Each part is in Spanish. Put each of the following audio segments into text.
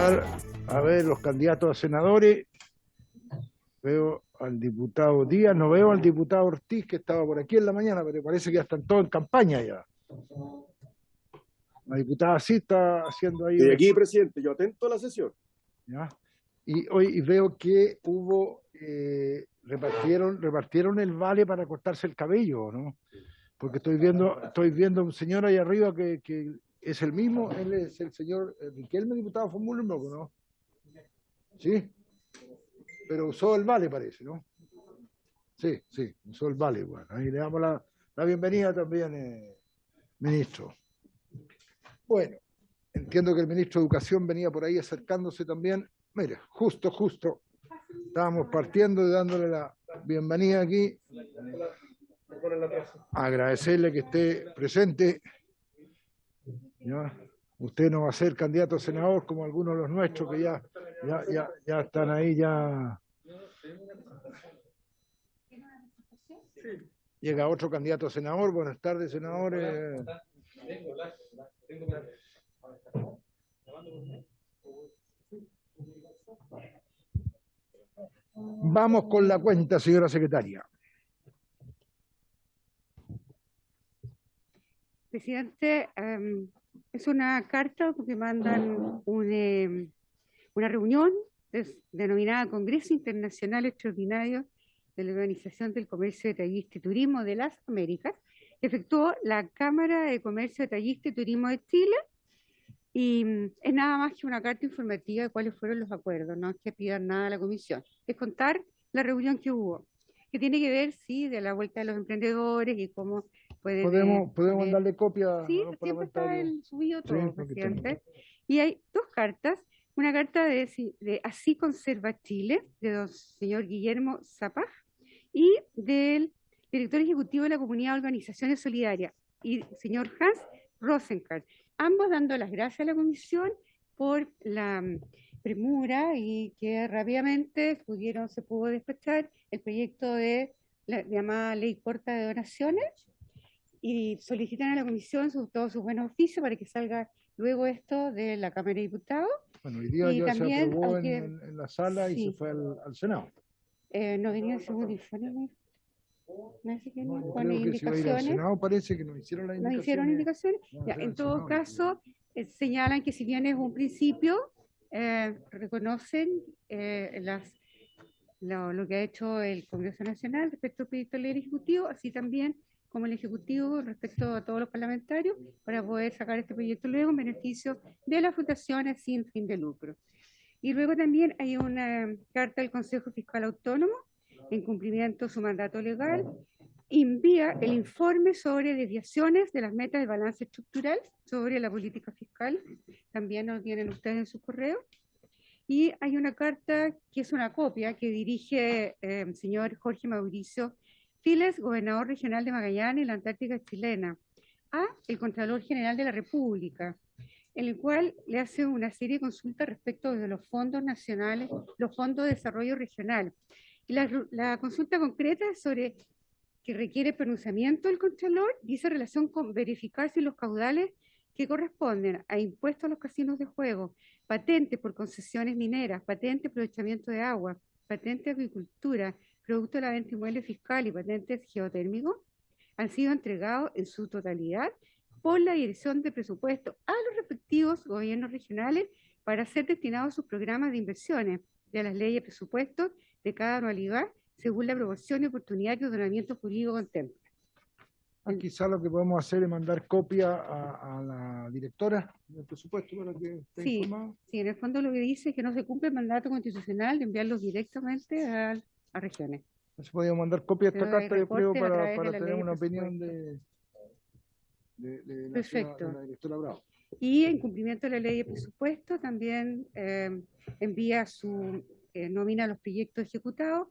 presentar, a ver, los candidatos a senadores. Veo al diputado Díaz, no veo al diputado Ortiz, que estaba por aquí en la mañana, pero parece que ya están todos en campaña ya. La diputada sí está haciendo ahí. De aquí, presidente, yo atento a la sesión. ¿Ya? Y hoy veo que hubo, repartieron el vale para cortarse el cabello, ¿no? Porque estoy viendo un señor ahí arriba que es el mismo, él es el señor Riquelme, diputado Fórmula, ¿no? Sí, pero usó el vale, parece, ¿no? Sí, usó el vale. Bueno, ahí le damos la bienvenida también, ministro. Bueno, entiendo que el ministro de Educación venía por ahí acercándose también. Mire, justo, estábamos partiendo y dándole la bienvenida aquí. Agradecerle que esté presente. ¿Ya? Usted no va a ser candidato a senador como algunos de los nuestros que ya están ahí, ya. Llega otro candidato a senador. Buenas tardes, senadores. Vamos con la cuenta, señora secretaria. Presidente, es una carta que mandan una reunión denominada Congreso Internacional Extraordinario de la Organización del Comercio Detallista y Turismo de las Américas, que efectuó la Cámara de Comercio Detallista y Turismo de Chile, y es nada más que una carta informativa de cuáles fueron los acuerdos, no es que pidan nada a la comisión, es contar la reunión que hubo, que tiene que ver, sí, de la vuelta de los emprendedores y cómo pueden... ¿Podemos darle copia? Sí, a los siempre está el subido todo, Sí, presidente. Y hay dos cartas, una carta de Así Conserva Chile, de don señor Guillermo Zapag, y del director ejecutivo de la Comunidad de Organizaciones Solidarias, y señor Hans Rosenkranz, ambos dando las gracias a la comisión por la premura y que rápidamente se pudo despachar el proyecto de la llamada Ley Corta de Donaciones, y solicitan a la comisión todos sus buenos oficios para que salga luego esto de la Cámara de Diputados. Bueno, hoy día y ya también, se aprobó aunque, en la sala, sí, y se fue al Senado. No venía el segundo informe. No, creo que si va a ir al Senado parece que nos hicieron las indicaciones. ¿No hicieron indicaciones? Ya, en todo caso, señalan que si bien es un principio, reconocen lo que ha hecho el Congreso Nacional respecto al proyecto de ley ejecutivo, así también como el Ejecutivo respecto a todos los parlamentarios, para poder sacar este proyecto luego en beneficio de las fundaciones sin fin de lucro. Y luego también hay una carta del Consejo Fiscal Autónomo, en cumplimiento de su mandato legal, envía el informe sobre desviaciones de las metas del balance estructural sobre la política fiscal, también lo tienen ustedes en su correo. Y hay una carta que es una copia que dirige el señor Jorge Mauricio Files, gobernador regional de Magallanes, en la Antártica chilena, a el Contralor General de la República, en el cual le hace una serie de consultas respecto de los fondos nacionales, los fondos de desarrollo regional. Y la consulta concreta es sobre que requiere pronunciamiento del Contralor, dice relación con verificar si los caudales que corresponden a impuestos a los casinos de juego, patentes por concesiones mineras, patente de aprovechamiento de agua, patente de agricultura, producto de la venta inmueble fiscal y patentes geotérmicos, han sido entregados en su totalidad por la Dirección de Presupuesto a los respectivos gobiernos regionales para ser destinados a sus programas de inversiones de las leyes de presupuesto de cada anualidad, según la proporción y oportunidad que el ordenamiento jurídico contempla. Quizá lo que podemos hacer es mandar copia a la directora del presupuesto para que esté informada. Sí, en el fondo lo que dice es que no se cumple el mandato constitucional de enviarlos directamente a regiones. Entonces podríamos mandar copia de esta carta, yo creo, para tener una opinión de la directora Bravo. Y en cumplimiento de la ley de presupuesto también envía nomina a los proyectos ejecutados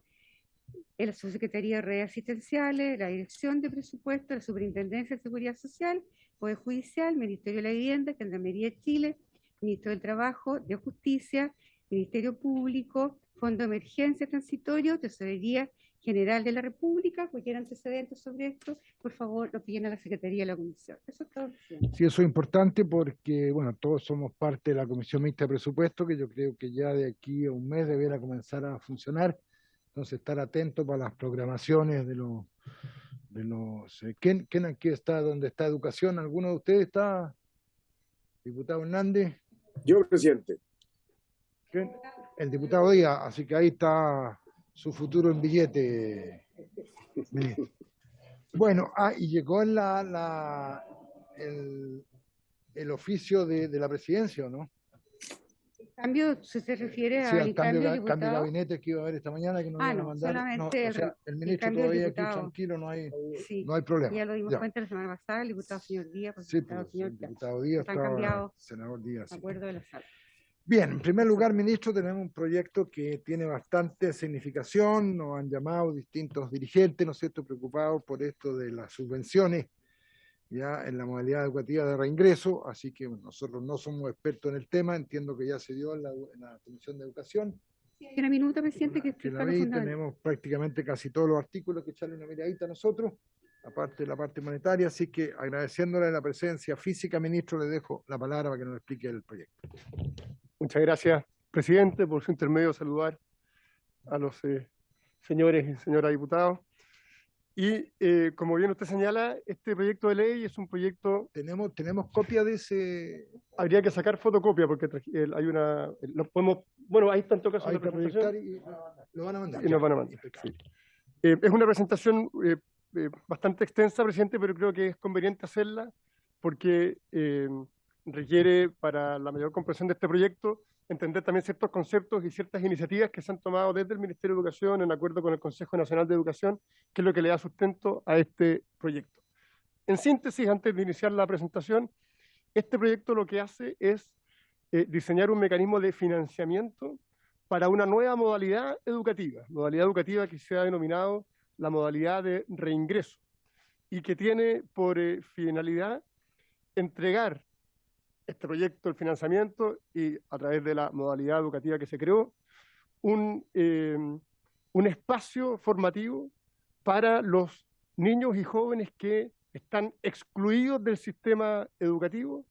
en la Subsecretaría de Redes Asistenciales, la Dirección de Presupuesto, la Superintendencia de Seguridad Social, Poder Judicial, Ministerio de la Vivienda, Gendarmería de Chile, Ministerio del Trabajo, de Justicia, Ministerio Público, Fondo de Emergencia Transitorio, Tesorería General de la República. Cualquier antecedente sobre esto, por favor, lo piden a la Secretaría de la Comisión. Eso es todo, presidente. Sí, eso es importante porque, bueno, todos somos parte de la Comisión Mixta de Presupuesto, que yo creo que ya de aquí a un mes deberá comenzar a funcionar. Entonces, estar atento para las programaciones de los... ¿Quién aquí está, donde está educación? ¿Alguno de ustedes está? Diputado Hernández. Yo, presidente. ¿Quién? El diputado Díaz, así que ahí está su futuro en billete, ministro. Bueno, y llegó en el oficio de la presidencia, ¿o no? Cambio, si se refiere Sí, al cambio de cambio de diputado. gabinete que iba a haber esta mañana, que nos iban a No, mandar. solamente O sea, el ministro cambio de todavía aquí diputado. tranquilo, no hay Sí, problema. ya lo dimos Ya. cuenta la semana pasada, el diputado señor Díaz, pues, Sí, el diputado pues, señor el diputado Díaz están estaba, cambiados senador Díaz. de Sí. acuerdo de la sala. Bien, en primer lugar, ministro, tenemos un proyecto que tiene bastante significación. Nos han llamado distintos dirigentes, ¿no es cierto?, preocupados por esto de las subvenciones ya en la modalidad educativa de reingreso. Así que bueno, nosotros no somos expertos en el tema. Entiendo que ya se dio en la Comisión de Educación. Tiene una minuta, presidente, que Que explica la lo vi, fundamental. tenemos prácticamente casi todos los artículos que echarle una miradita a nosotros, aparte de la parte monetaria. Así que agradeciéndole la presencia física, ministro, le dejo la palabra para que nos explique el proyecto. Muchas gracias, presidente, por su intermedio saludar a los señores y señoras diputados. Y como bien usted señala, este proyecto de ley es un proyecto... ¿Tenemos copia de ese? Habría que sacar fotocopia porque hay una... Lo podemos, bueno, ahí está en todo caso Hay la que presentación. proyectar y lo van a mandar. Y nos van a mandar. Impecable. Sí. Es una presentación bastante extensa, presidente, pero creo que es conveniente hacerla porque requiere, para la mayor comprensión de este proyecto, entender también ciertos conceptos y ciertas iniciativas que se han tomado desde el Ministerio de Educación en acuerdo con el Consejo Nacional de Educación, que es lo que le da sustento a este proyecto. En síntesis, antes de iniciar la presentación, este proyecto lo que hace es diseñar un mecanismo de financiamiento para una nueva modalidad educativa que se ha denominado la modalidad de reingreso y que tiene por finalidad entregar este proyecto, el financiamiento, y a través de la modalidad educativa que se creó, un espacio formativo para los niños y jóvenes que están excluidos del sistema educativo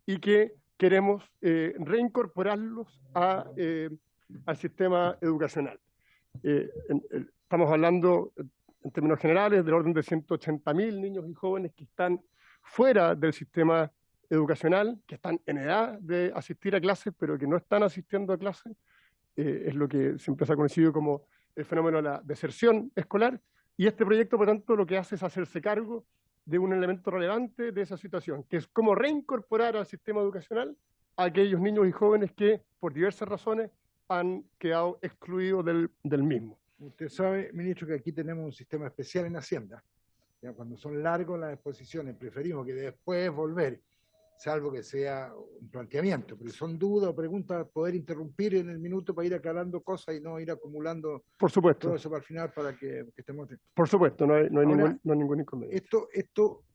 y que queremos reincorporarlos al sistema educacional. Estamos hablando, en términos generales, del orden de 180.000 niños y jóvenes que están fuera del sistema educacional, que están en edad de asistir a clases, pero que no están asistiendo a clases. Es lo que siempre se ha conocido como el fenómeno de la deserción escolar. Y este proyecto, por tanto, lo que hace es hacerse cargo de un elemento relevante de esa situación, que es cómo reincorporar al sistema educacional a aquellos niños y jóvenes que, por diversas razones, han quedado excluidos del mismo. Usted sabe, ministro, que aquí tenemos un sistema especial en Hacienda. Ya cuando son largos las exposiciones, preferimos que después volver, salvo que sea un planteamiento, pero son dudas o preguntas, poder interrumpir en el minuto para ir aclarando cosas y no ir acumulando Por supuesto. todo eso para el final para que estemos atentos. Por supuesto, no hay Ahora, ningún inconveniente. Esto,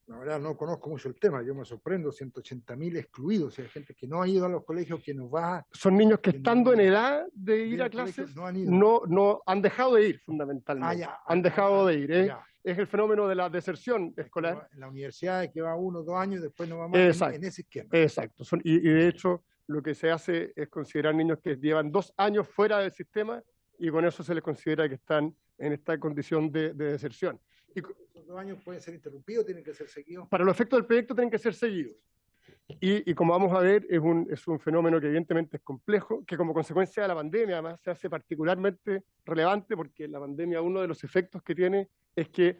la verdad no conozco mucho el tema, yo me sorprendo, 180.000 excluidos, o sea, gente que no ha ido a los colegios, que nos va... Son niños que que estando no- en edad de ir ir a al colegio, clases, no han ido. no han dejado de ir, fundamentalmente. Ya. Han dejado de ir. Ya. Es el fenómeno de la deserción escolar. En la universidad que va 1 o 2 años y después no va más Exacto. en ese esquema. Exacto. Y de hecho, lo que se hace es considerar niños que llevan 2 años fuera del sistema y con eso se les considera que están en esta condición de deserción. Y Esos 2 años pueden ser interrumpidos, tienen que ser seguidos. para los efectos del proyecto tienen que ser seguidos. Y como vamos a ver, es un fenómeno que evidentemente es complejo, que como consecuencia de la pandemia además se hace particularmente relevante porque la pandemia, uno de los efectos que tiene es que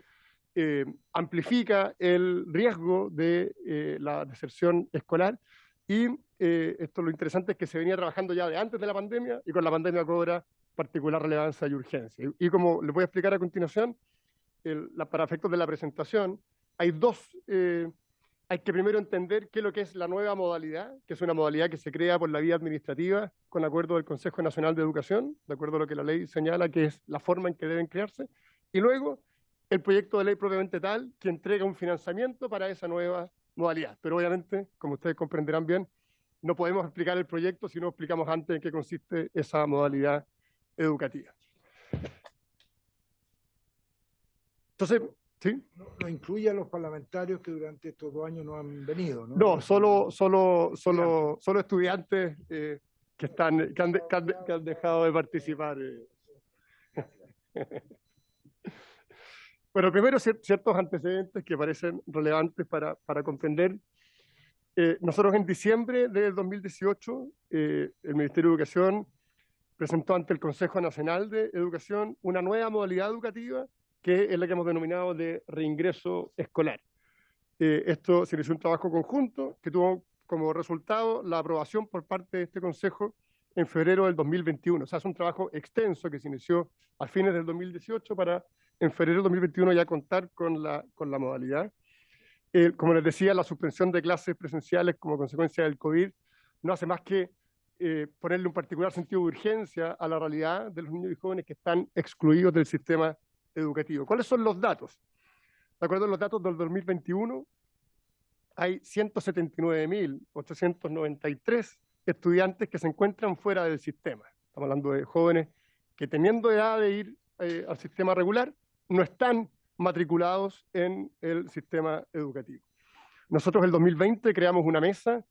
amplifica el riesgo de la deserción escolar. Y esto lo interesante es que se venía trabajando ya de antes de la pandemia y con la pandemia cobra particular relevancia y urgencia. Y como les voy a explicar a continuación, para efectos de la presentación, hay que primero entender qué es lo que es la nueva modalidad, que es una modalidad que se crea por la vía administrativa con acuerdo del Consejo Nacional de Educación, de acuerdo a lo que la ley señala que es la forma en que deben crearse, y luego el proyecto de ley propiamente tal, que entrega un financiamiento para esa nueva modalidad. Pero obviamente, como ustedes comprenderán bien, no podemos explicar el proyecto si no explicamos antes en qué consiste esa modalidad educativa. Entonces, ¿sí? No incluye a los parlamentarios que durante estos 2 años no han venido, ¿no? No, solo estudiantes que han dejado de participar. Bueno, primero ciertos antecedentes que parecen relevantes para comprender. Nosotros en diciembre del 2018, el Ministerio de Educación presentó ante el Consejo Nacional de Educación una nueva modalidad educativa que es la que hemos denominado de reingreso escolar. Esto se inició un trabajo conjunto que tuvo como resultado la aprobación por parte de este Consejo en febrero del 2021. O sea, es un trabajo extenso que se inició a fines del 2018 para en febrero del 2021 ya contar con la modalidad. Como les decía, la suspensión de clases presenciales como consecuencia del COVID no hace más que ponerle un particular sentido de urgencia a la realidad de los niños y jóvenes que están excluidos del sistema educativo. ¿Cuáles son los datos? De acuerdo a los datos del 2021, hay 179.893 estudiantes que se encuentran fuera del sistema. Estamos hablando de jóvenes que teniendo edad de ir al sistema regular, no están matriculados en el sistema educativo. Nosotros en el 2020 creamos una mesa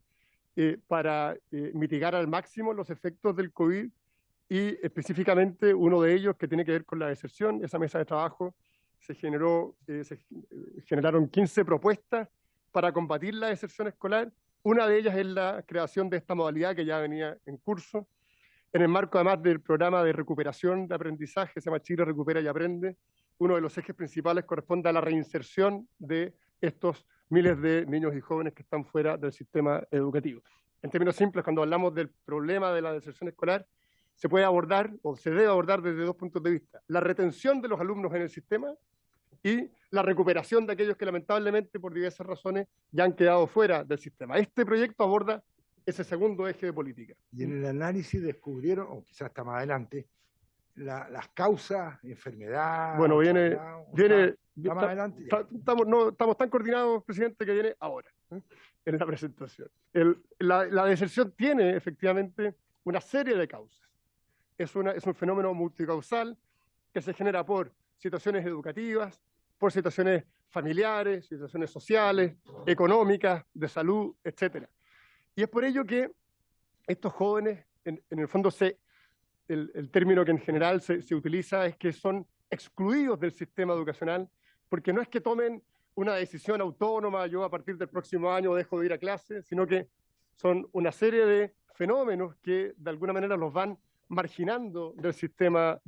para mitigar al máximo los efectos del COVID y específicamente uno de ellos que tiene que ver con la deserción. Esa mesa de trabajo se generaron 15 propuestas para combatir la deserción escolar. Una de ellas es la creación de esta modalidad que ya venía en curso, en el marco además del programa de recuperación de aprendizaje, se llama Chile Recupera y Aprende. Uno de los ejes principales corresponde a la reinserción de estos miles de niños y jóvenes que están fuera del sistema educativo. En términos simples, cuando hablamos del problema de la deserción escolar, se puede abordar o se debe abordar desde 2 puntos de vista: la retención de los alumnos en el sistema y la recuperación de aquellos que lamentablemente por diversas razones ya han quedado fuera del sistema. Este proyecto aborda ese segundo eje de política. Y en el análisis descubrieron, o quizás está más adelante, las causas, enfermedad. Bueno, viene está más adelante. Estamos tan coordinados, presidente, que viene ahora, en la presentación. La deserción tiene efectivamente una serie de causas. Es un fenómeno multicausal que se genera por situaciones educativas, por situaciones familiares, situaciones sociales, económicas, de salud, etc. Y es por ello que estos jóvenes, en el fondo, el término que en general se utiliza es que son excluidos del sistema educacional, porque no es que tomen una decisión autónoma, yo a partir del próximo año dejo de ir a clase, sino que son una serie de fenómenos que de alguna manera los van marginando del sistema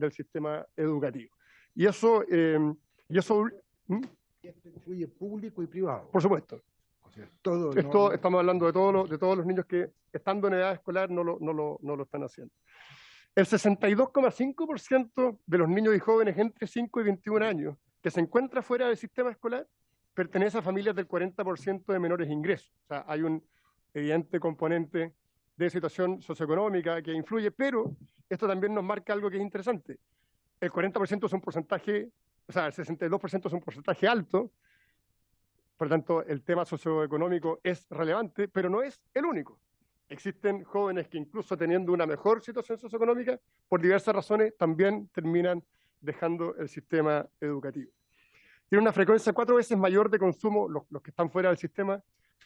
educativo. Y eso Esto incluye público y privado. por supuesto. O sea, todo, Estamos hablando de todos los niños que estando en edad escolar no lo están haciendo. El 62,5% de los niños y jóvenes entre 5 y 21 años que se encuentra fuera del sistema escolar pertenece a familias del 40% de menores ingresos. O sea, hay un evidente componente de situación socioeconómica que influye, pero esto también nos marca algo que es interesante. El 40% es un porcentaje, o sea, el 62% es un porcentaje alto, por lo tanto, el tema socioeconómico es relevante, pero no es el único. Existen jóvenes que incluso teniendo una mejor situación socioeconómica, por diversas razones, también terminan dejando el sistema educativo. Tiene una frecuencia 4 veces mayor de consumo, los que están fuera del sistema,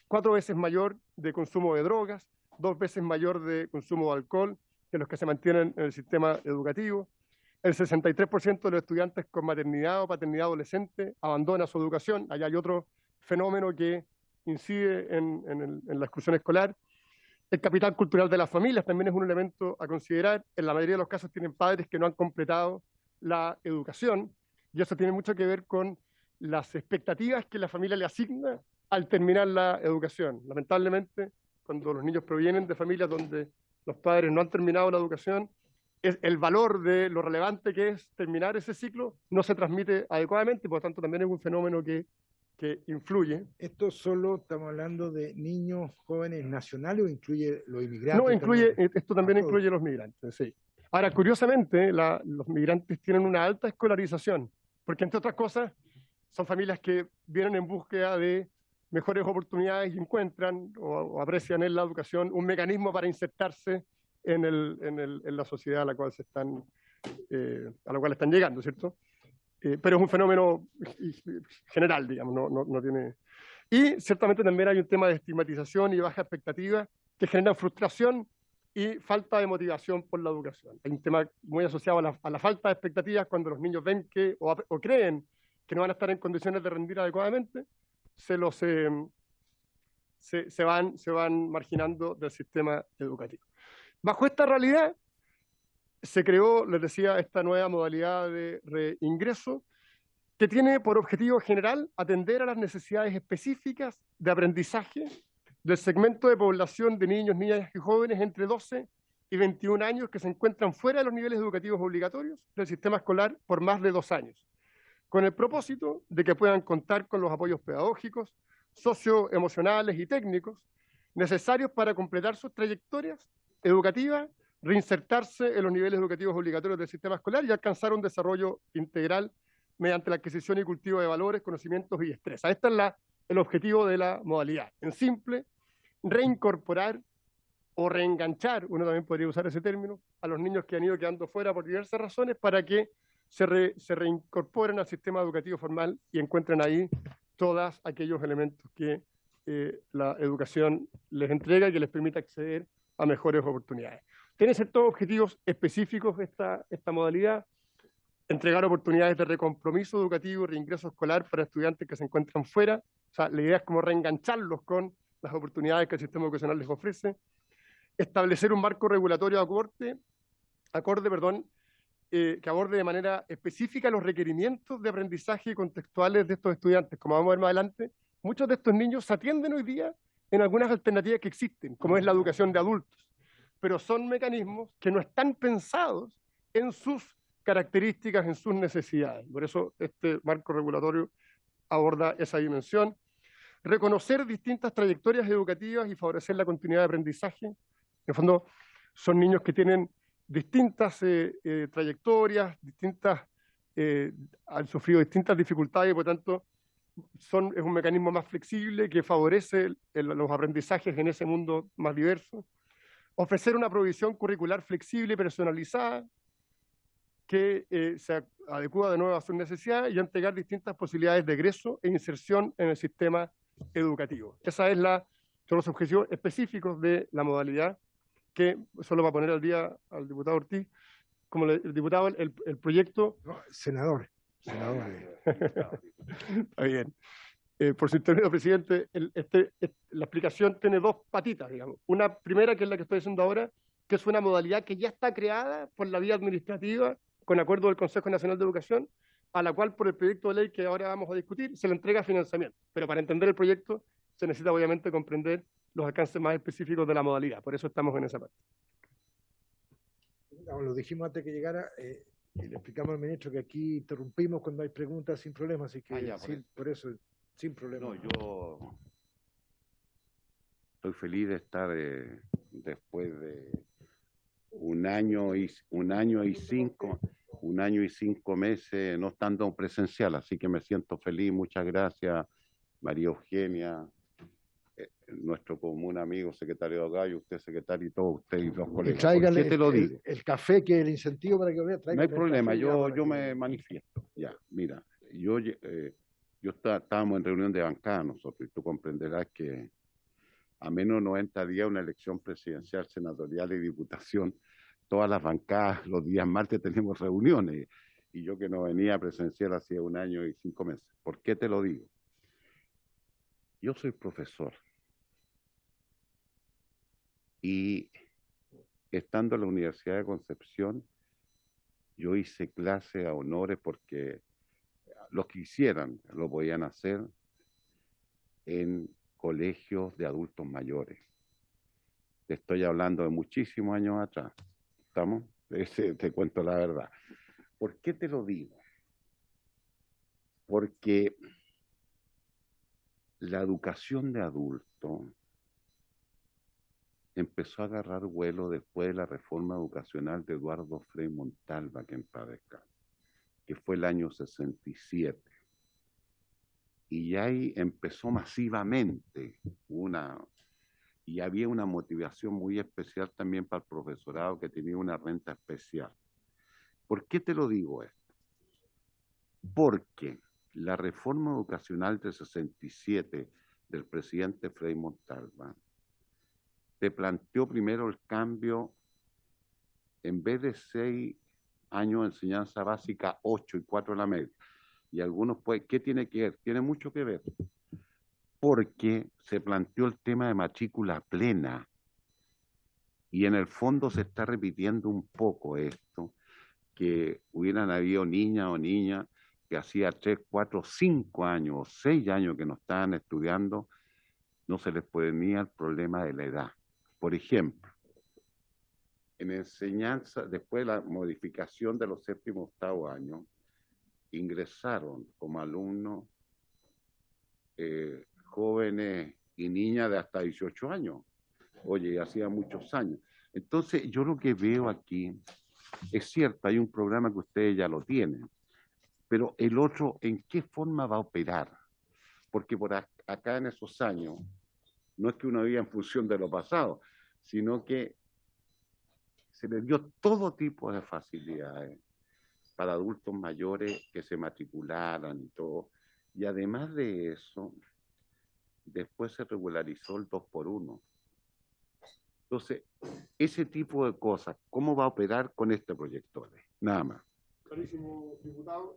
4 veces mayor de consumo de drogas, 2 veces mayor de consumo de alcohol que los que se mantienen en el sistema educativo. El 63% de los estudiantes con maternidad o paternidad adolescente abandona su educación. Allá hay otro fenómeno que incide en la exclusión escolar. El capital cultural de las familias también es un elemento a considerar. En la mayoría de los casos tienen padres que no han completado la educación y eso tiene mucho que ver con las expectativas que la familia le asigna al terminar la educación. Lamentablemente, cuando los niños provienen de familias donde los padres no han terminado la educación, el valor de lo relevante que es terminar ese ciclo no se transmite adecuadamente y por lo tanto también es un fenómeno que influye. ¿Esto solo estamos hablando de niños jóvenes nacionales o incluye los inmigrantes? No, esto también Ah, incluye los migrantes, sí. Ahora, curiosamente, los migrantes tienen una alta escolarización, porque entre otras cosas son familias que vienen en búsqueda de mejores oportunidades y encuentran o aprecian en la educación un mecanismo para insertarse en la sociedad a la cual están llegando, ¿cierto? pero es un fenómeno general, digamos, no tiene... Y ciertamente también hay un tema de estigmatización y baja expectativa que generan frustración y falta de motivación por la educación. Hay un tema muy asociado a la falta de expectativas cuando los niños ven que o creen que no van a estar en condiciones de rendir adecuadamente, se van marginando del sistema educativo. Bajo esta realidad se creó, les decía, esta nueva modalidad de reingreso que tiene por objetivo general atender a las necesidades específicas de aprendizaje del segmento de población de niños, niñas y jóvenes entre 12 y 21 años que se encuentran fuera de los niveles educativos obligatorios del sistema escolar por más de 2 años, con el propósito de que puedan contar con los apoyos pedagógicos, socioemocionales y técnicos necesarios para completar sus trayectorias educativas, reinsertarse en los niveles educativos obligatorios del sistema escolar y alcanzar un desarrollo integral mediante la adquisición y cultivo de valores, conocimientos y destrezas. Este es el objetivo de la modalidad. En simple, reincorporar o reenganchar, uno también podría usar ese término, a los niños que han ido quedando fuera por diversas razones para que se reincorporen al sistema educativo formal y encuentren ahí todos aquellos elementos que la educación les entrega y que les permita acceder a mejores oportunidades. Tiene ciertos objetivos específicos esta modalidad: entregar oportunidades de recompromiso educativo y reingreso escolar para estudiantes que se encuentran fuera. O sea, la idea es como reengancharlos con las oportunidades que el sistema educacional les ofrece. Establecer un marco regulatorio acorde, que aborde de manera específica los requerimientos de aprendizaje contextuales de estos estudiantes. Como vamos a ver más adelante, muchos de estos niños se atienden hoy día en algunas alternativas que existen, como es la educación de adultos, pero son mecanismos que no están pensados en sus características, en sus necesidades. Por eso este marco regulatorio aborda esa dimensión. Reconocer distintas trayectorias educativas y favorecer la continuidad de aprendizaje. En el fondo, son niños que tienen distintas trayectorias, han sufrido distintas dificultades y por tanto es un mecanismo más flexible que favorece los aprendizajes en ese mundo más diverso. Ofrecer una provisión curricular flexible y personalizada que se adecua de nuevo a sus necesidades y entregar distintas posibilidades de egreso e inserción en el sistema educativo. Son los objetivos específicos de la modalidad, que solo para poner al día al diputado Ortiz, como el diputado, el proyecto... No, senador. Está bien. Por su término, presidente, la explicación tiene dos patitas, digamos. Una primera, que es la que estoy haciendo ahora, que es una modalidad que ya está creada por la vía administrativa, con acuerdo del Consejo Nacional de Educación, a la cual por el proyecto de ley que ahora vamos a discutir se le entrega financiamiento. Pero para entender el proyecto se necesita obviamente comprender los alcances más específicos de la modalidad. Por eso estamos en esa parte. Lo dijimos antes que llegara, y le explicamos al ministro que aquí interrumpimos cuando hay preguntas sin problema, así que por eso, sin problema. No, yo estoy feliz de estar después de un año y 5 meses no estando presencial, así que me siento feliz. Muchas gracias, María Eugenia, nuestro común amigo secretario de Gallo, usted secretario y todos ustedes y los colegas. Tráigale ¿Por qué te lo digo? el café, que es el incentivo para que vea. No hay problema, yo me manifiesto. Ya, mira, estábamos en reunión de bancada nosotros, y tú comprenderás que a menos 90 días una elección presidencial, senatorial y diputación, todas las bancadas los días martes tenemos reuniones, y yo que no venía presencial hacía 1 año y 5 meses. ¿Por qué te lo digo? Yo soy profesor y estando en la Universidad de Concepción, yo hice clase a honores porque los que quisieran lo podían hacer en colegios de adultos mayores. Te estoy hablando de muchísimos años atrás. ¿Estamos? Te cuento la verdad. ¿Por qué te lo digo? Porque la educación de adultos empezó a agarrar vuelo después de la reforma educacional de Eduardo Frei Montalva, que en paz descanse, que fue el año 67. Y ahí empezó masivamente y había una motivación muy especial también para el profesorado que tenía una renta especial. ¿Por qué te lo digo esto? porque la reforma educacional del 67 del presidente Frei Montalva te planteó primero el cambio, en vez de 6 años de enseñanza básica, 8 y 4 en la media. Y algunos, pues, ¿qué tiene que ver? Tiene mucho que ver, porque se planteó el tema de matrícula plena. Y en el fondo se está repitiendo un poco esto, que hubieran habido niñas o niñas que hacía 3, 4, 5 años o 6 años que no estaban estudiando, no se les ponía el problema de la edad. Por ejemplo, en enseñanza, después de la modificación de los 7º y 8º años, ingresaron como alumnos jóvenes y niñas de hasta 18 años. Oye, hacía muchos años. Entonces, yo lo que veo aquí, es cierto, hay un programa que ustedes ya lo tienen, pero el otro, ¿en qué forma va a operar? Porque por acá en esos años, no es que uno viva en función de lo pasado, sino que se les dio todo tipo de facilidades para adultos mayores que se matricularan y todo. Y además de eso, después se regularizó el 2x1. Entonces, ese tipo de cosas, ¿cómo va a operar con este proyecto? Nada más. Clarísimo, diputado.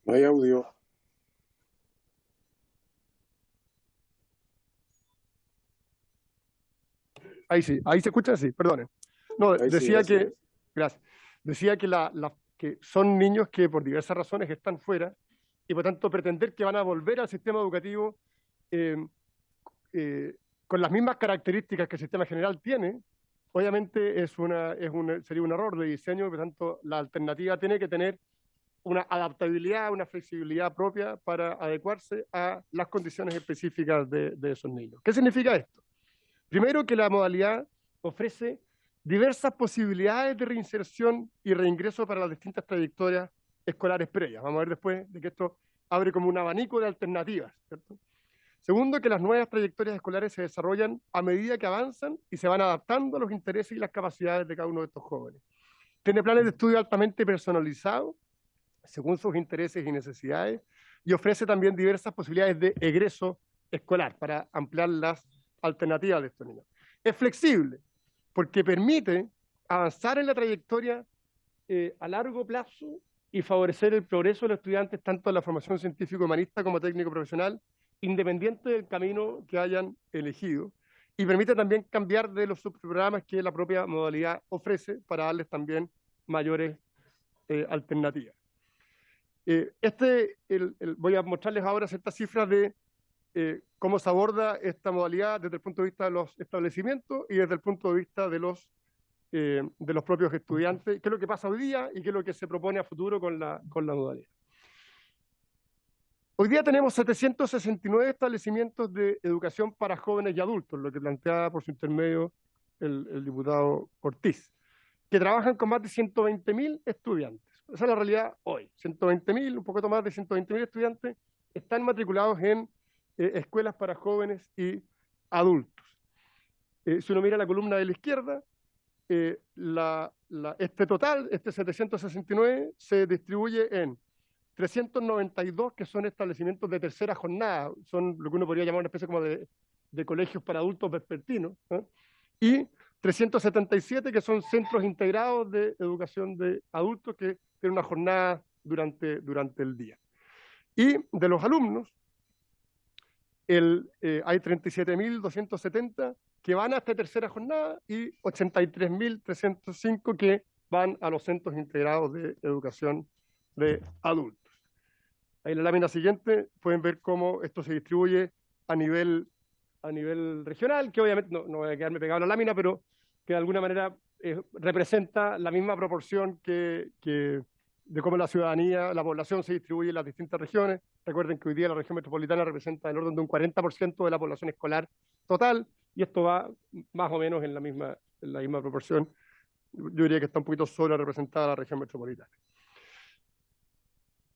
No hay audio. Ahí sí, ahí se escucha, sí, perdonen. No, Ahí sí, decía ahí sí. que, gracias, decía que, que son niños que por diversas razones están fuera y por tanto pretender que van a volver al sistema educativo eh, con las mismas características que el sistema general tiene, obviamente sería un error de diseño y por tanto la alternativa tiene que tener una adaptabilidad, una flexibilidad propia para adecuarse a las condiciones específicas de esos niños. ¿Qué significa esto? Primero, que la modalidad ofrece diversas posibilidades de reinserción y reingreso para las distintas trayectorias escolares previas. Vamos a ver después de que esto abre como un abanico de alternativas, ¿cierto? Segundo, que las nuevas trayectorias escolares se desarrollan a medida que avanzan y se van adaptando a los intereses y las capacidades de cada uno de estos jóvenes. Tiene planes de estudio altamente personalizados, según sus intereses y necesidades, y ofrece también diversas posibilidades de egreso escolar para ampliar las alternativas de estos niños. Es flexible porque permite avanzar en la trayectoria a largo plazo y favorecer el progreso de los estudiantes tanto en la formación científico-humanista como técnico-profesional, independiente del camino que hayan elegido, y permite también cambiar de los subprogramas que la propia modalidad ofrece para darles también mayores alternativas. Voy a mostrarles ahora ciertas cifras de cómo se aborda esta modalidad desde el punto de vista de los establecimientos y desde el punto de vista de los propios estudiantes, qué es lo que pasa hoy día y qué es lo que se propone a futuro con la modalidad. Hoy día tenemos 769 establecimientos de educación para jóvenes y adultos, lo que planteaba por su intermedio el diputado Ortiz, que trabajan con más de 120.000 estudiantes. Esa es la realidad hoy. 120.000, un poquito más de 120.000 estudiantes están matriculados en escuelas para jóvenes y adultos. Si uno mira la columna de la izquierda, este total, este 769, se distribuye en 392 que son establecimientos de tercera jornada, son lo que uno podría llamar una especie como de colegios para adultos vespertinos, ¿eh? Y 377 que son centros integrados de educación de adultos que tienen una jornada durante el día. Y de los alumnos, hay 37.270 que van a esta tercera jornada y 83.305 que van a los centros integrados de educación de adultos. Ahí en la lámina siguiente pueden ver cómo esto se distribuye a nivel regional, que obviamente no voy a quedarme pegado a la lámina, pero que de alguna manera representa la misma proporción de cómo la ciudadanía, la población se distribuye en las distintas regiones. Recuerden que hoy día la región metropolitana representa el orden de un 40% de la población escolar total, y esto va más o menos en la misma proporción. Yo diría que está un poquito sobre representada la región metropolitana.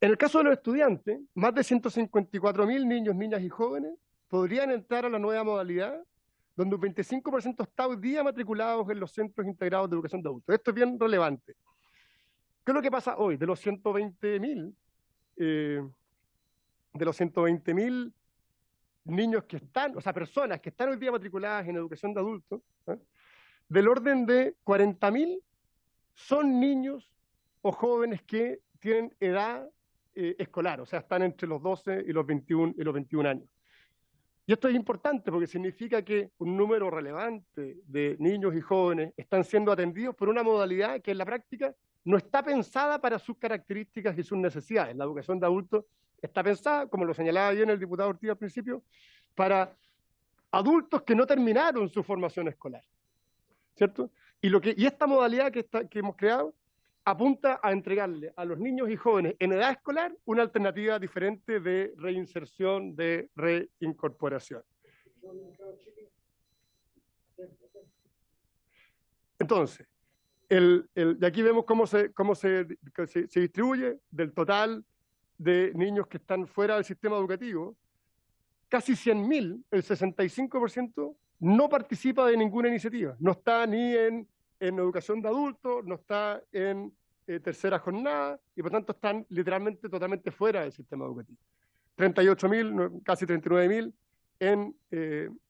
En el caso de los estudiantes, más de 154.000 niños, niñas y jóvenes podrían entrar a la nueva modalidad, donde un 25% está hoy día matriculados en los centros integrados de educación de adultos. Esto es bien relevante. ¿Qué es lo que pasa hoy? De los 120.000 niños que están, o sea, personas que están hoy día matriculadas en educación de adultos, del orden de 40.000 son niños o jóvenes que tienen edad escolar, o sea, están entre los 12 y los 21 años. Y esto es importante porque significa que un número relevante de niños y jóvenes están siendo atendidos por una modalidad que en la práctica no está pensada para sus características y sus necesidades. La educación de adultos está pensada, como lo señalaba bien el diputado Ortiz al principio, para adultos que no terminaron su formación escolar, ¿cierto? Y esta modalidad que hemos creado apunta a entregarle a los niños y jóvenes en edad escolar una alternativa diferente de reinserción, de reincorporación. Entonces, de aquí vemos cómo se distribuye del total de niños que están fuera del sistema educativo. Casi 100.000, el 65%, no participa de ninguna iniciativa. No está ni en educación de adultos, no está en tercera jornada, y por tanto están literalmente totalmente fuera del sistema educativo. 38.000, casi 39.000 en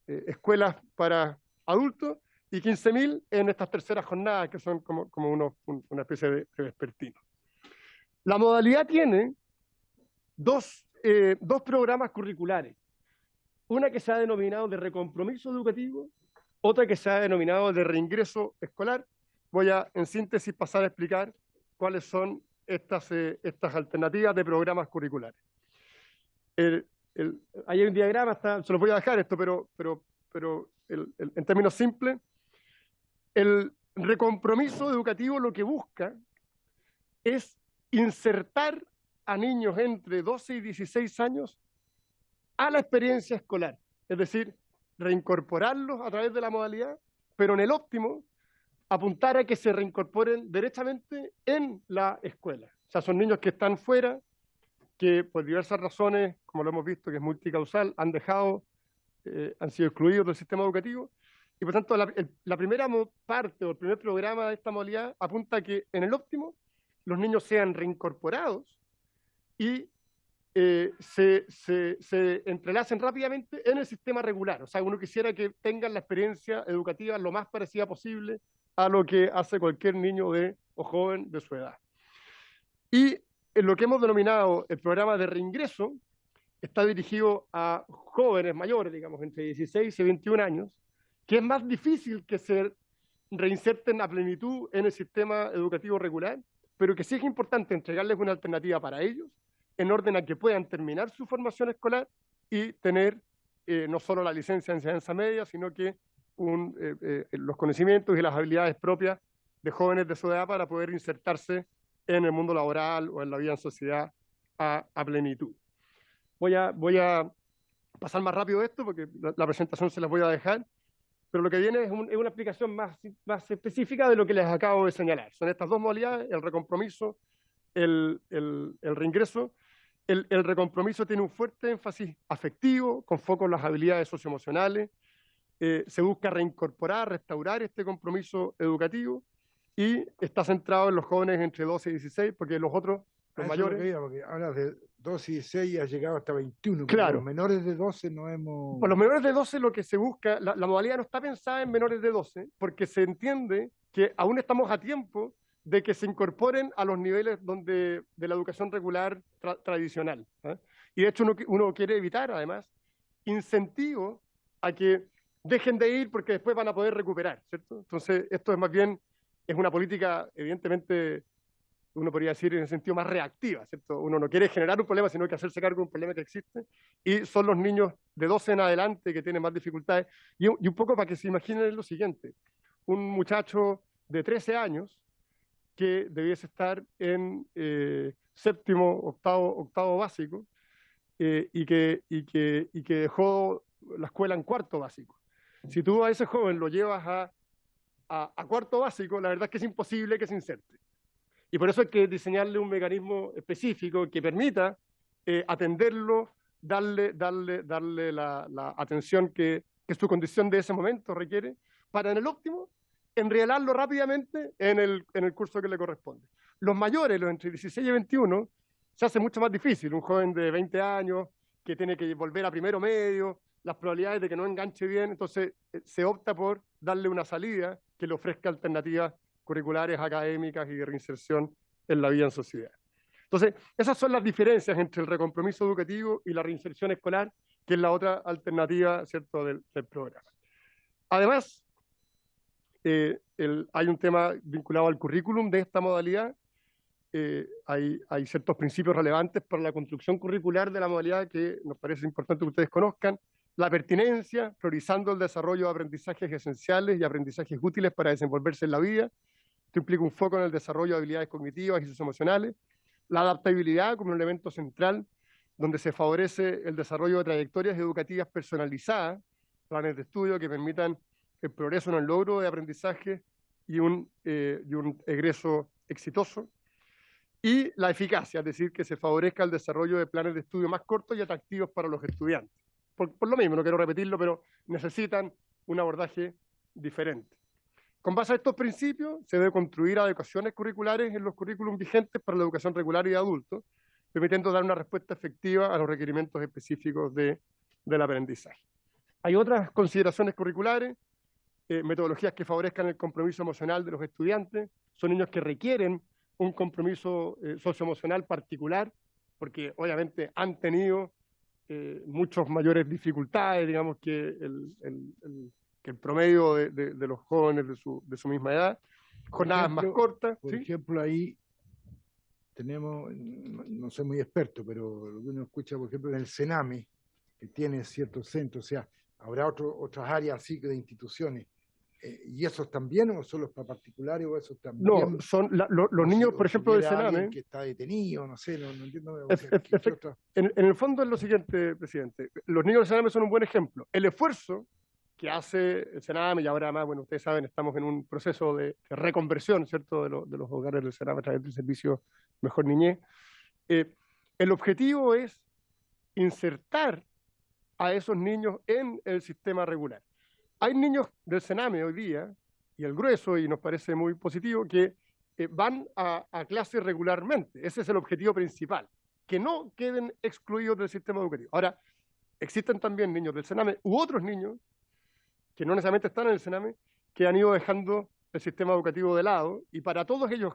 escuelas para adultos, y 15.000 en estas terceras jornadas, que son como una especie de vespertino. La modalidad tiene dos programas curriculares. Una que se ha denominado de recompromiso educativo, otra que se ha denominado de reingreso escolar. Voy a, en síntesis, pasar a explicar cuáles son estas alternativas de programas curriculares. Ahí hay un diagrama, se los voy a dejar esto, pero en términos simples, el recompromiso educativo lo que busca es insertar a niños entre 12 y 16 años a la experiencia escolar, es decir, reincorporarlos a través de la modalidad, pero en el óptimo apuntar a que se reincorporen derechamente en la escuela. O sea, son niños que están fuera, que por diversas razones, como lo hemos visto, que es multicausal, han sido excluidos del sistema educativo, y por tanto la primera parte o el primer programa de esta modalidad apunta a que en el óptimo los niños sean reincorporados y se entrelacen rápidamente en el sistema regular. O sea, uno quisiera que tengan la experiencia educativa lo más parecida posible a lo que hace cualquier niño o joven de su edad. Y en lo que hemos denominado el programa de reingreso, está dirigido a jóvenes mayores, digamos, entre 16 y 21 años, que es más difícil que se reinserten a plenitud en el sistema educativo regular, pero que sí es importante entregarles una alternativa para ellos, en orden a que puedan terminar su formación escolar y tener no solo la licencia en enseñanza media, sino que los conocimientos y las habilidades propias de jóvenes de su edad para poder insertarse en el mundo laboral o en la vida en sociedad a plenitud. Voy a pasar más rápido esto porque la presentación se las voy a dejar, pero lo que viene es una explicación más específica de lo que les acabo de señalar. Son estas dos modalidades, el recompromiso, el reingreso. El recompromiso tiene un fuerte énfasis afectivo, con foco en las habilidades socioemocionales. Se busca reincorporar, restaurar este compromiso educativo, y está centrado en los jóvenes entre 12 y 16, porque los otros, los mayores... Porque hablas de 12 y 16 y has llegado hasta 21. Claro. Los menores de 12 no hemos... Por los menores de 12 lo que se busca, la modalidad no está pensada en menores de 12, porque se entiende que aún estamos a tiempo de que se incorporen a los niveles de la educación regular tradicional. Y de hecho uno quiere evitar, además, incentivos a que dejen de ir porque después van a poder recuperar, ¿cierto? Entonces, esto es más bien, es una política evidentemente uno podría decir en el sentido más reactiva, ¿cierto? Uno no quiere generar un problema, sino que hacerse cargo de un problema que existe, y son los niños de 12 en adelante que tienen más dificultades. Y un poco para que se imaginen lo siguiente, un muchacho de 13 años que debiese estar en séptimo, octavo básico, y que dejó la escuela en cuarto básico. Si tú a ese joven lo llevas a cuarto básico, la verdad es que es imposible que se inserte. Y por eso hay que diseñarle un mecanismo específico que permita atenderlo, darle la atención que su condición de ese momento requiere, para en el óptimo enrielarlo rápidamente en el curso que le corresponde. Los mayores, los entre 16 y 21, se hace mucho más difícil. Un joven de 20 años que tiene que volver a primero medio, las probabilidades de que no enganche bien, entonces se opta por darle una salida que le ofrezca alternativas curriculares, académicas y de reinserción en la vida en sociedad. Entonces, esas son las diferencias entre el recompromiso educativo y la reinserción escolar, que es la otra alternativa, ¿cierto?, del programa. Además, hay un tema vinculado al currículum de esta modalidad. Hay ciertos principios relevantes para la construcción curricular de la modalidad que nos parece importante que ustedes conozcan. La pertinencia, priorizando el desarrollo de aprendizajes esenciales y aprendizajes útiles para desenvolverse en la vida. Esto implica un foco en el desarrollo de habilidades cognitivas y socioemocionales. La adaptabilidad como un elemento central, donde se favorece el desarrollo de trayectorias educativas personalizadas, planes de estudio que permitan el progreso en el logro de aprendizaje y un egreso exitoso. Y la eficacia, es decir, que se favorezca el desarrollo de planes de estudio más cortos y atractivos para los estudiantes. Por lo mismo, no quiero repetirlo, pero necesitan un abordaje diferente. Con base a estos principios, se debe construir adecuaciones curriculares en los currículums vigentes para la educación regular y de adultos, permitiendo dar una respuesta efectiva a los requerimientos específicos del aprendizaje. Hay otras consideraciones curriculares, metodologías que favorezcan el compromiso emocional de los estudiantes. Son niños que requieren un compromiso socioemocional particular, porque obviamente han tenido muchas mayores dificultades, digamos, que el promedio de los jóvenes de su misma edad, jornadas más cortas. Por ¿sí? ejemplo, ahí tenemos, no soy muy experto, pero lo que uno escucha, por ejemplo, en el Sename, que tiene ciertos centros, o sea, habrá otras áreas así de instituciones. ¿Y esos también o son los para particulares o esos también? No, son los niños, por ejemplo, del Sename. Que está detenido, no sé, no entiendo. En el fondo es lo siguiente, presidente. Los niños del Sename son un buen ejemplo. El esfuerzo que hace el Sename, y ahora además, bueno, ustedes saben, estamos en un proceso de reconversión, ¿cierto?, de los hogares del Sename a través del servicio Mejor Niñez. El objetivo es insertar a esos niños en el sistema regular. Hay niños del Sename hoy día, y el grueso, y nos parece muy positivo, que van a clases regularmente. Ese es el objetivo principal, que no queden excluidos del sistema educativo. Ahora, existen también niños del Sename u otros niños que no necesariamente están en el Sename, que han ido dejando el sistema educativo de lado, y para todos ellos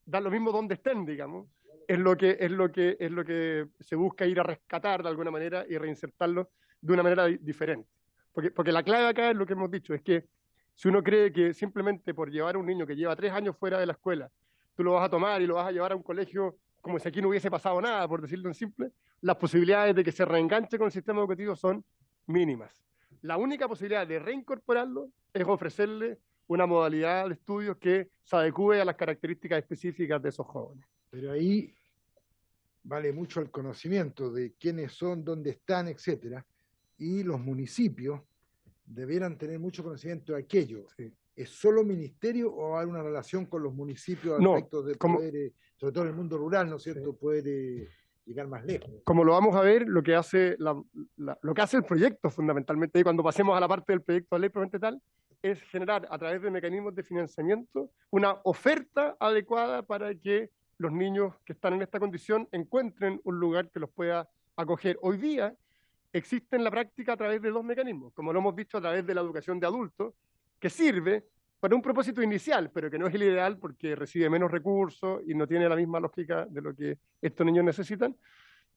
da lo mismo donde estén, digamos, es lo que se busca ir a rescatar de alguna manera y reinsertarlos de una manera diferente. Porque la clave acá es lo que hemos dicho, es que si uno cree que simplemente por llevar a un niño que lleva 3 años fuera de la escuela, tú lo vas a tomar y lo vas a llevar a un colegio como si aquí no hubiese pasado nada, por decirlo en simple, las posibilidades de que se reenganche con el sistema educativo son mínimas. La única posibilidad de reincorporarlo es ofrecerle una modalidad de estudios que se adecue a las características específicas de esos jóvenes. Pero ahí vale mucho el conocimiento de quiénes son, dónde están, etcétera, y los municipios debieran tener mucho conocimiento de aquello. Sí. ¿Es solo ministerio o hay una relación con los municipios a No, efectos de poder, sobre todo en el mundo rural, ¿no es cierto?, poder llegar más lejos? Como lo vamos a ver, lo que hace lo que hace el proyecto fundamentalmente, y cuando pasemos a la parte del proyecto de ley propiamente tal, es generar a través de mecanismos de financiamiento una oferta adecuada para que los niños que están en esta condición encuentren un lugar que los pueda acoger. Hoy día existe en la práctica a través de 2 mecanismos, como lo hemos visto a través de la educación de adultos, que sirve para un propósito inicial, pero que no es el ideal porque recibe menos recursos y no tiene la misma lógica de lo que estos niños necesitan,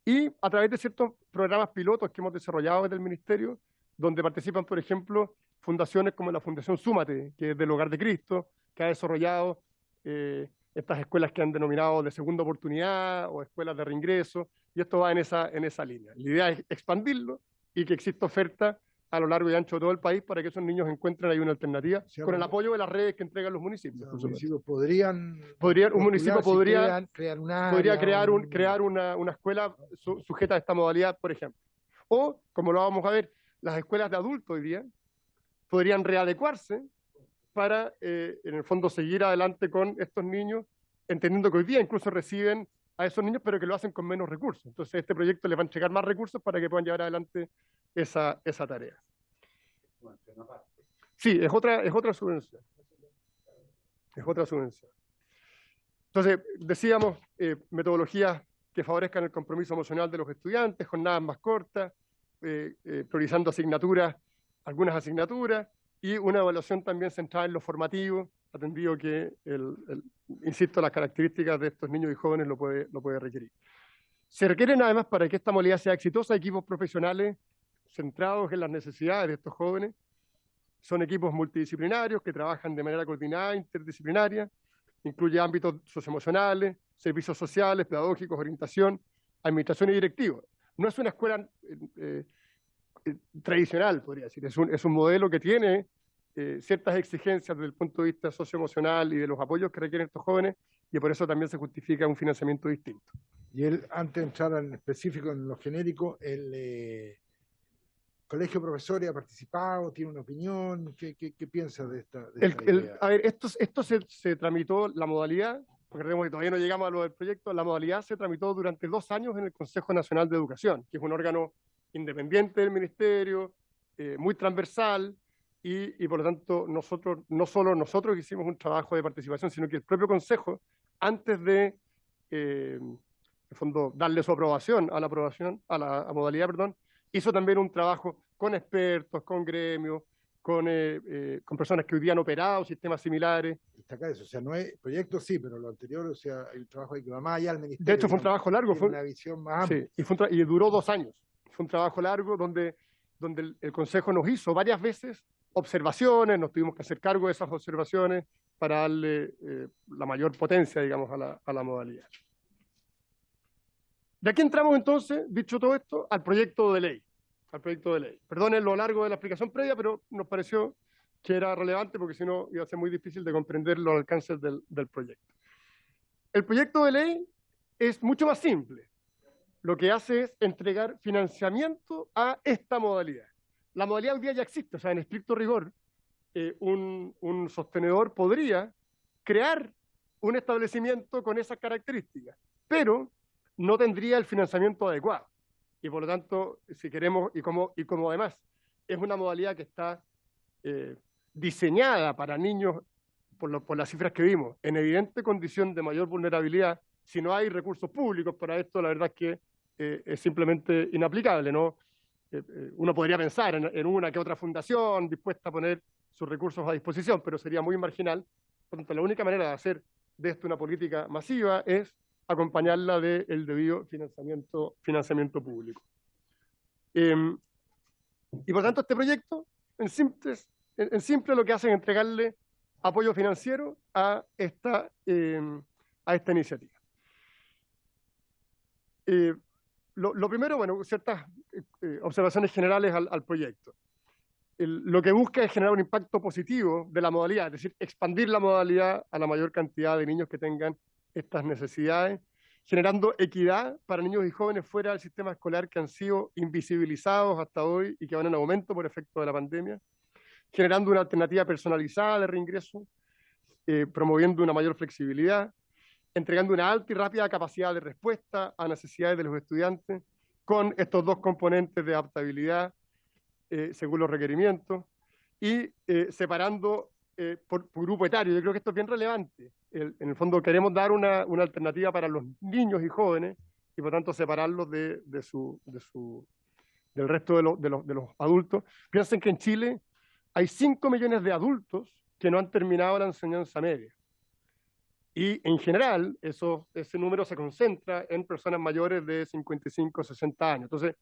y a través de ciertos programas pilotos que hemos desarrollado desde el Ministerio, donde participan, por ejemplo, fundaciones como la Fundación Súmate, que es del Hogar de Cristo, que ha desarrollado estas escuelas que han denominado de segunda oportunidad o escuelas de reingreso, y esto va en esa línea. La idea es expandirlo y que exista oferta a lo largo y ancho de todo el país para que esos niños encuentren ahí una alternativa, sea, con el apoyo de las redes que entregan los O municipios. sea, por los supuesto. municipios podrían Un municipio postular si podría crear un área, podría crear una escuela sujeta a esta modalidad, por ejemplo. O, como lo vamos a ver, las escuelas de adultos hoy día podrían readecuarse para, en el fondo, seguir adelante con estos niños, entendiendo que hoy día incluso reciben a esos niños, pero que lo hacen con menos recursos. Entonces, este proyecto les va a entregar más recursos para que puedan llevar adelante esa tarea. Sí, es otra subvención. Es otra subvención. Entonces, decíamos, metodologías que favorezcan el compromiso emocional de los estudiantes, jornadas más cortas, priorizando algunas asignaturas, y una evaluación también centrada en lo formativo, atendido que, insisto, las características de estos niños y jóvenes lo puede requerir. Se requieren además, para que esta modalidad sea exitosa, equipos profesionales centrados en las necesidades de estos jóvenes. Son equipos multidisciplinarios que trabajan de manera coordinada, interdisciplinaria, incluye ámbitos socioemocionales, servicios sociales, pedagógicos, orientación, administración y directivos. No es una escuela tradicional, podría decir, es un modelo que tiene ciertas exigencias desde el punto de vista socioemocional y de los apoyos que requieren estos jóvenes, y por eso también se justifica un financiamiento distinto. Y él, antes de entrar en específico en lo genérico, el colegio de profesores ha participado, tiene una opinión, ¿qué piensa de esta idea? A ver, esto se tramitó, la modalidad, porque recordemos que todavía no llegamos a lo del proyecto, la modalidad se tramitó durante 2 años en el Consejo Nacional de Educación, que es un órgano independiente del Ministerio, muy transversal, y por lo tanto no solo nosotros hicimos un trabajo de participación, sino que el propio Consejo, antes de, en el fondo, darle su aprobación a la modalidad, hizo también un trabajo con expertos, con gremios, con personas que hoy día han operado sistemas similares. Destacar eso, o sea, no es proyecto, sí, pero lo anterior, o sea, el trabajo ahí que va más allá al ministerio. De hecho, fue un trabajo largo. Fue una visión más amplia. Sí, y duró 2 años. Fue un trabajo largo donde el Consejo nos hizo varias veces observaciones, nos tuvimos que hacer cargo de esas observaciones para darle la mayor potencia, digamos, a la modalidad. De aquí entramos entonces, dicho todo esto, al proyecto de ley. Perdonen lo largo de la explicación previa, pero nos pareció que era relevante porque si no iba a ser muy difícil de comprender los alcances del proyecto. El proyecto de ley es mucho más simple. Lo que hace es entregar financiamiento a esta modalidad. La modalidad hoy día ya existe, o sea, en estricto rigor, un sostenedor podría crear un establecimiento con esas características, pero no tendría el financiamiento adecuado. Y por lo tanto, si queremos, y como además es una modalidad que está diseñada para niños, por las cifras que vimos, en evidente condición de mayor vulnerabilidad, si no hay recursos públicos para esto, la verdad es que es simplemente inaplicable, ¿no? Uno podría pensar en una que otra fundación dispuesta a poner sus recursos a disposición, pero sería muy marginal. Por lo tanto, la única manera de hacer de esto una política masiva es acompañarla del debido financiamiento público. Y por tanto, este proyecto, en simple lo que hace es entregarle apoyo financiero a esta iniciativa. Lo primero, bueno, ciertas observaciones generales al proyecto. Lo que busca es generar un impacto positivo de la modalidad, es decir, expandir la modalidad a la mayor cantidad de niños que tengan estas necesidades, generando equidad para niños y jóvenes fuera del sistema escolar que han sido invisibilizados hasta hoy y que van en aumento por efecto de la pandemia, generando una alternativa personalizada de reingreso, promoviendo una mayor flexibilidad, entregando una alta y rápida capacidad de respuesta a necesidades de los estudiantes, con estos 2 componentes de adaptabilidad según los requerimientos, y separando por grupo etario. Yo creo que esto es bien relevante. En el fondo queremos dar una alternativa para los niños y jóvenes, y por tanto separarlos del resto de los adultos. Piensen que en Chile hay 5 millones de adultos que no han terminado la enseñanza media. Y en general, ese número se concentra en personas mayores de 55 o 60 años. Entonces,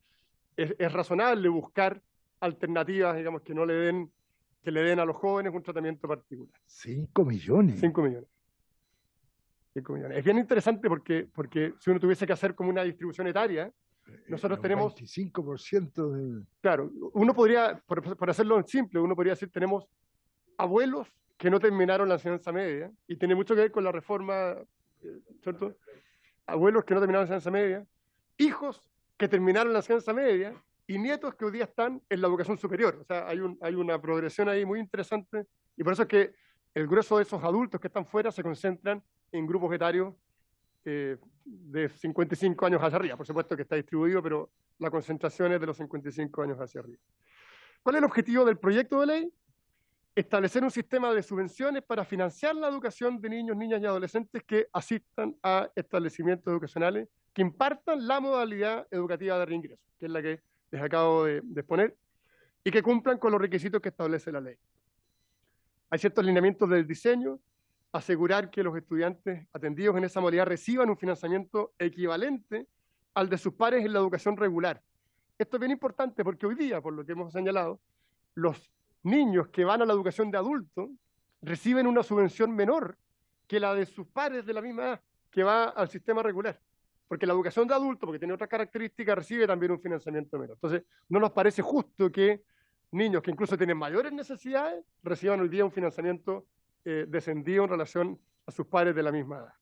es razonable buscar alternativas, digamos, que le den a los jóvenes un tratamiento particular. 5 millones. 5 millones. 5 millones. Es bien interesante porque si uno tuviese que hacer como una distribución etaria, nosotros tenemos... 25% del... Claro, uno podría, por hacerlo simple, uno podría decir, tenemos abuelos que no terminaron la enseñanza media, y tiene mucho que ver con la reforma, ¿cierto? Abuelos que no terminaron la enseñanza media, hijos que terminaron la enseñanza media, y nietos que hoy día están en la educación superior. O sea, hay una progresión ahí muy interesante, y por eso es que el grueso de esos adultos que están fuera se concentran en grupos etarios de 55 años hacia arriba. Por supuesto que está distribuido, pero la concentración es de los 55 años hacia arriba. ¿Cuál es el objetivo del proyecto de ley? Establecer un sistema de subvenciones para financiar la educación de niños, niñas y adolescentes que asistan a establecimientos educacionales que impartan la modalidad educativa de reingreso, que es la que les acabo de exponer, y que cumplan con los requisitos que establece la ley. Hay ciertos lineamientos del diseño, asegurar que los estudiantes atendidos en esa modalidad reciban un financiamiento equivalente al de sus pares en la educación regular. Esto es bien importante porque hoy día, por lo que hemos señalado, los niños que van a la educación de adultos reciben una subvención menor que la de sus pares de la misma edad que va al sistema regular. Porque la educación de adultos, porque tiene otras características, recibe también un financiamiento menor. Entonces, no nos parece justo que niños que incluso tienen mayores necesidades reciban hoy día un financiamiento descendido en relación a sus pares de la misma edad.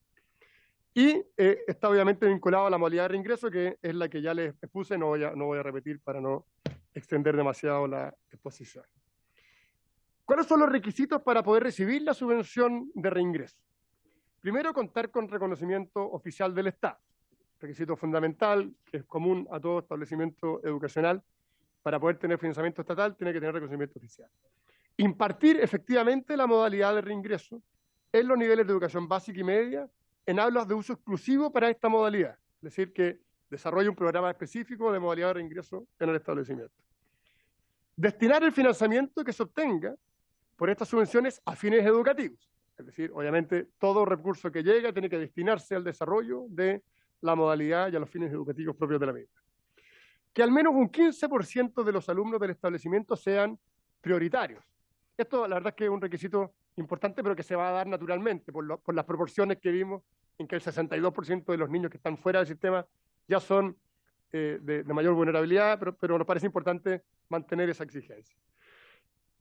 Y está obviamente vinculado a la modalidad de reingreso, que es la que ya les expuse, no voy a repetir para no extender demasiado la exposición. ¿Cuáles son los requisitos para poder recibir la subvención de reingreso? Primero, contar con reconocimiento oficial del Estado. Requisito fundamental, que es común a todo establecimiento educacional. Para poder tener financiamiento estatal, tiene que tener reconocimiento oficial. Impartir efectivamente la modalidad de reingreso en los niveles de educación básica y media en aulas de uso exclusivo para esta modalidad. Es decir, que desarrolle un programa específico de modalidad de reingreso en el establecimiento. Destinar el financiamiento que se obtenga por estas subvenciones a fines educativos. Es decir, obviamente, todo recurso que llega tiene que destinarse al desarrollo de la modalidad y a los fines educativos propios de la misma. Que al menos un 15% de los alumnos del establecimiento sean prioritarios. Esto, la verdad, es que es un requisito importante, pero que se va a dar naturalmente por las proporciones que vimos, en que el 62% de los niños que están fuera del sistema ya son de mayor vulnerabilidad, pero nos parece importante mantener esa exigencia.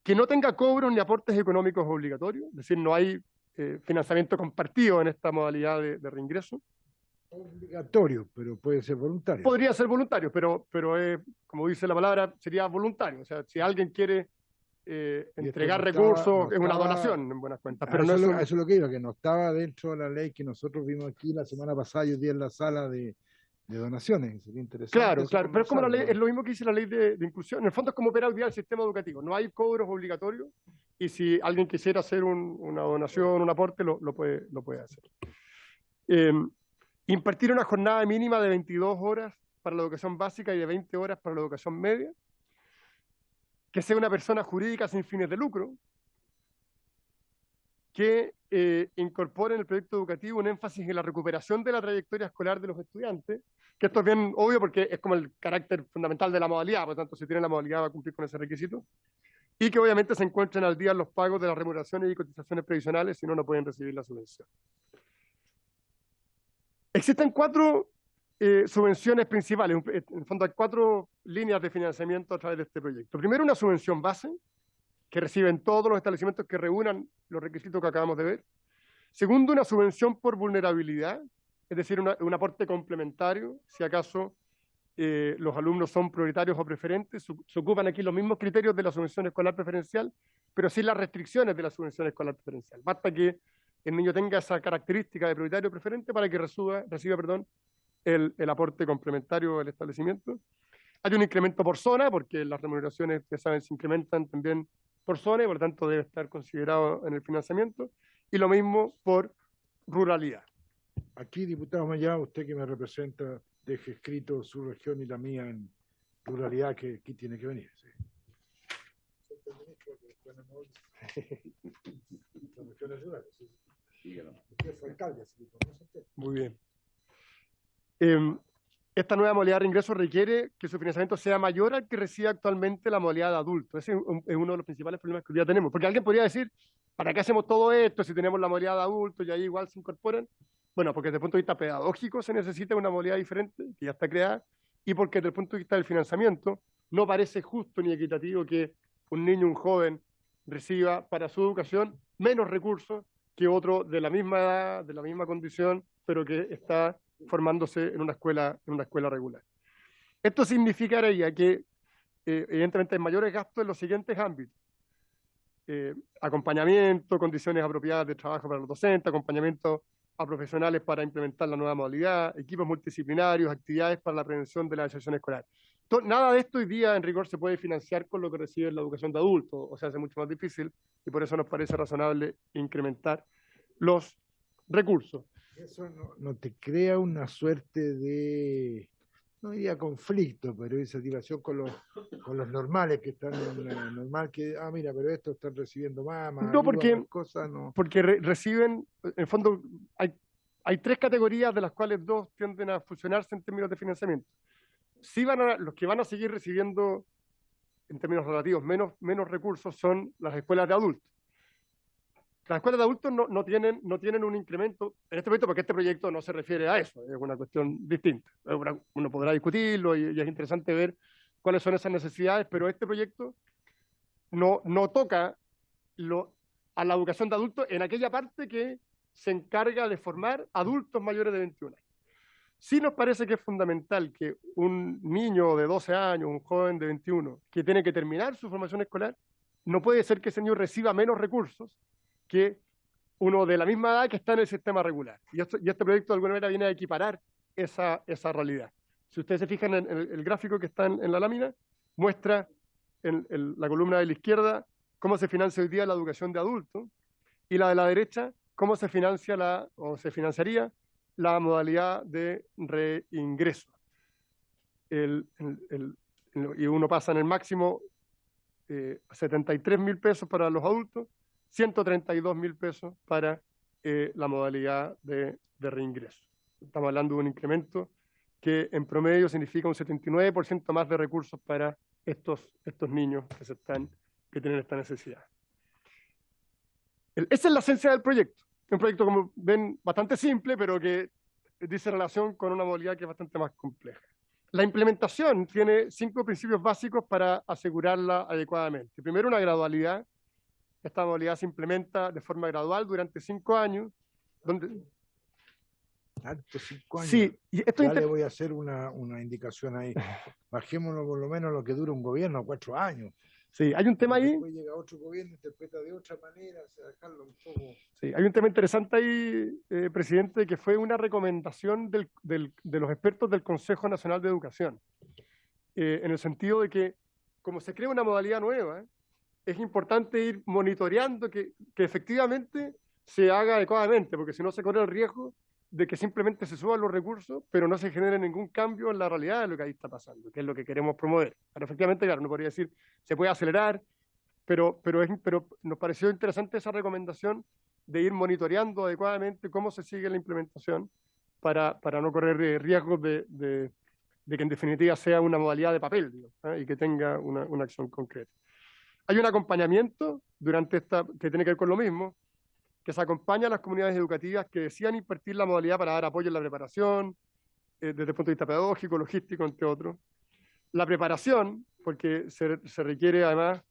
Que no tenga cobros ni aportes económicos obligatorios, es decir, no hay financiamiento compartido en esta modalidad de reingreso. Obligatorio, pero puede ser voluntario. Podría ser voluntario, pero como dice la palabra, sería voluntario. O sea, si alguien quiere entregar recursos, es una donación en buenas cuentas. Pero eso es lo que iba, que no estaba dentro de la ley que nosotros vimos aquí la semana pasada y hoy día en la sala de donaciones. Sería interesante. Claro, pero es como la ley, es lo mismo que dice la ley de inclusión. En el fondo es como opera hoy día el sistema educativo. No hay cobros obligatorios y si alguien quisiera hacer una donación, un aporte, lo puede hacer. Impartir una jornada mínima de 22 horas para la educación básica y de 20 horas para la educación media. Que sea una persona jurídica sin fines de lucro. Que incorpore en el proyecto educativo un énfasis en la recuperación de la trayectoria escolar de los estudiantes, que esto es bien obvio porque es como el carácter fundamental de la modalidad, por lo tanto, si tiene la modalidad va a cumplir con ese requisito, y que obviamente se encuentren al día los pagos de las remuneraciones y cotizaciones previsionales, si no, no pueden recibir la subvención. Existen 4 subvenciones principales, en el fondo hay 4 líneas de financiamiento a través de este proyecto. Primero, una subvención base, que reciben todos los establecimientos que reúnan los requisitos que acabamos de ver. Segundo, una subvención por vulnerabilidad, es decir, un aporte complementario, si acaso los alumnos son prioritarios o preferentes, se ocupan aquí los mismos criterios de la subvención escolar preferencial, pero sin las restricciones de la subvención escolar preferencial. Basta que el niño tenga esa característica de prioritario o preferente para que reciba el aporte complementario del establecimiento. Hay un incremento por zona, porque las remuneraciones, ya saben, se incrementan también por zona y por lo tanto debe estar considerado en el financiamiento. Y lo mismo por ruralidad. Aquí, diputado Mayá, usted que me representa, deje escrito su región y la mía en ruralidad, que aquí tiene que venir. Sí. Muy bien. Esta nueva modalidad de reingreso requiere que su financiamiento sea mayor al que recibe actualmente la modalidad de adulto. Ese es uno de los principales problemas que hoy día tenemos. Porque alguien podría decir, ¿para qué hacemos todo esto si tenemos la modalidad de adulto y ahí igual se incorporan? Bueno, porque desde el punto de vista pedagógico se necesita una modalidad diferente, que ya está creada, y porque desde el punto de vista del financiamiento no parece justo ni equitativo que un niño, un joven, reciba para su educación menos recursos que otro de la misma edad, de la misma condición, pero que está formándose en una escuela regular. Esto significaría que evidentemente hay mayores gastos en los siguientes ámbitos. Acompañamiento, condiciones apropiadas de trabajo para los docentes, acompañamiento a profesionales para implementar la nueva modalidad, equipos multidisciplinarios, actividades para la prevención de la deserción escolar. Nada de esto hoy día en rigor se puede financiar con lo que recibe la educación de adultos, o sea, hace mucho más difícil y por eso nos parece razonable incrementar los recursos. Eso no te crea una suerte de, no diría conflicto, pero insatisfacción con los normales que están normal que, mira, pero estos están recibiendo más No, ayuda, porque, más cosas, no. porque reciben, en el fondo, hay tres categorías de las cuales dos tienden a fusionarse en términos de financiamiento. Sí los que van a seguir recibiendo, en términos relativos, menos recursos son las escuelas de adultos. Las escuelas de adultos no tienen un incremento en este momento porque este proyecto no se refiere a eso, es una cuestión distinta. Uno podrá discutirlo y es interesante ver cuáles son esas necesidades, pero este proyecto no toca a la educación de adultos en aquella parte que se encarga de formar adultos mayores de 21 años. Sí nos parece que es fundamental que un niño de 12 años, un joven de 21, que tiene que terminar su formación escolar, no puede ser que ese niño reciba menos recursos que uno de la misma edad que está en el sistema regular. Y este proyecto de alguna manera viene a equiparar esa realidad. Si ustedes se fijan en el gráfico que está en la lámina, muestra en la columna de la izquierda cómo se financia hoy día la educación de adultos y la de la derecha cómo se financia se financiaría la modalidad de reingreso. Y uno pasa en el máximo 73.000 pesos para los adultos, 132.000 pesos para la modalidad de reingreso. Estamos hablando de un incremento que en promedio significa un 79% más de recursos para estos niños que tienen esta necesidad. Esa es la esencia del proyecto. Un proyecto, como ven, bastante simple, pero que dice relación con una modalidad que es bastante más compleja. La implementación tiene 5 principios básicos para asegurarla adecuadamente. Primero, una gradualidad. Esta modalidad se implementa de forma gradual durante 5 años. Tanto 5 años. Sí, y esto ya le voy a hacer una indicación ahí. Bajémonos por lo menos lo que dura un gobierno, 4 años. Sí, hay un tema ahí. Después llega otro gobierno, interpreta de otra manera, o sea, dejarlo un poco. Sí, hay un tema interesante ahí, presidente, que fue una recomendación de los expertos del Consejo Nacional de Educación, en el sentido de que, como se crea una modalidad nueva, es importante ir monitoreando que efectivamente se haga adecuadamente, porque si no se corre el riesgo de que simplemente se suban los recursos, pero no se genere ningún cambio en la realidad de lo que ahí está pasando, que es lo que queremos promover. Pero efectivamente, claro, uno podría decir, se puede acelerar, pero nos pareció interesante esa recomendación de ir monitoreando adecuadamente cómo se sigue la implementación para no correr riesgos de que en definitiva sea una modalidad de papel, digamos, y que tenga una acción concreta. Hay un acompañamiento que tiene que ver con lo mismo, que se acompaña a las comunidades educativas que decidan impartir la modalidad para dar apoyo en la preparación, desde el punto de vista pedagógico, logístico, entre otros. La preparación, porque se requiere además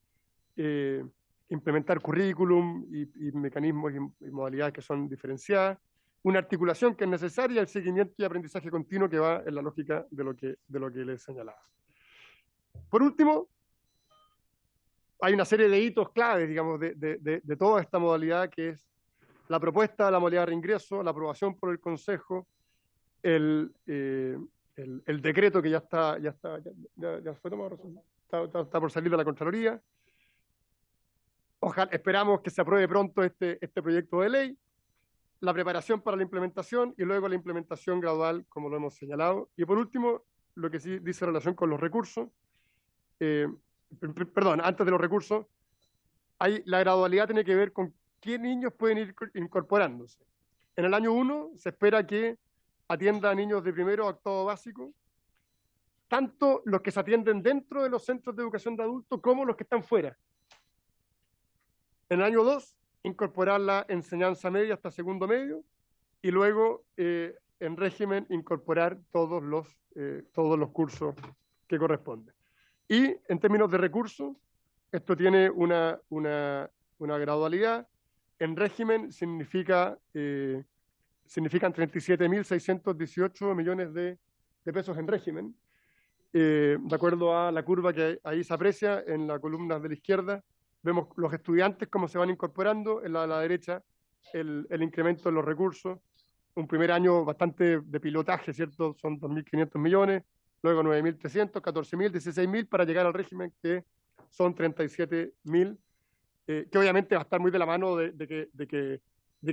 implementar currículum y mecanismos y modalidades que son diferenciadas, una articulación que es necesaria, el seguimiento y aprendizaje continuo que va en la lógica de lo que les señalaba. Por último, hay una serie de hitos claves, digamos, de toda esta modalidad, que es la propuesta de la modalidad de reingreso, la aprobación por el Consejo, el decreto que ya fue tomado, está por salir de la Contraloría. Ojalá, esperamos que se apruebe pronto este proyecto de ley, la preparación para la implementación y luego la implementación gradual, como lo hemos señalado. Y por último, lo que sí dice relación con los recursos, perdón, antes de los recursos, la gradualidad tiene que ver con qué niños pueden ir incorporándose. En el año 1 se espera que atienda a niños de primero a octavo básico, tanto los que se atienden dentro de los centros de educación de adultos como los que están fuera. En el año 2, incorporar la enseñanza media hasta segundo medio, y luego en régimen incorporar todos los cursos que corresponden. Y en términos de recursos, esto tiene una gradualidad. En régimen significan 37.618 millones de pesos en régimen, de acuerdo a la curva que ahí se aprecia en la columna de la izquierda. Vemos los estudiantes cómo se van incorporando, en la de la derecha el incremento de los recursos. Un primer año bastante de pilotaje, ¿cierto? Son 2.500 millones, luego 9.300, 14.000, 16.000 para llegar al régimen que son 37.000, que obviamente va a estar muy de la mano de que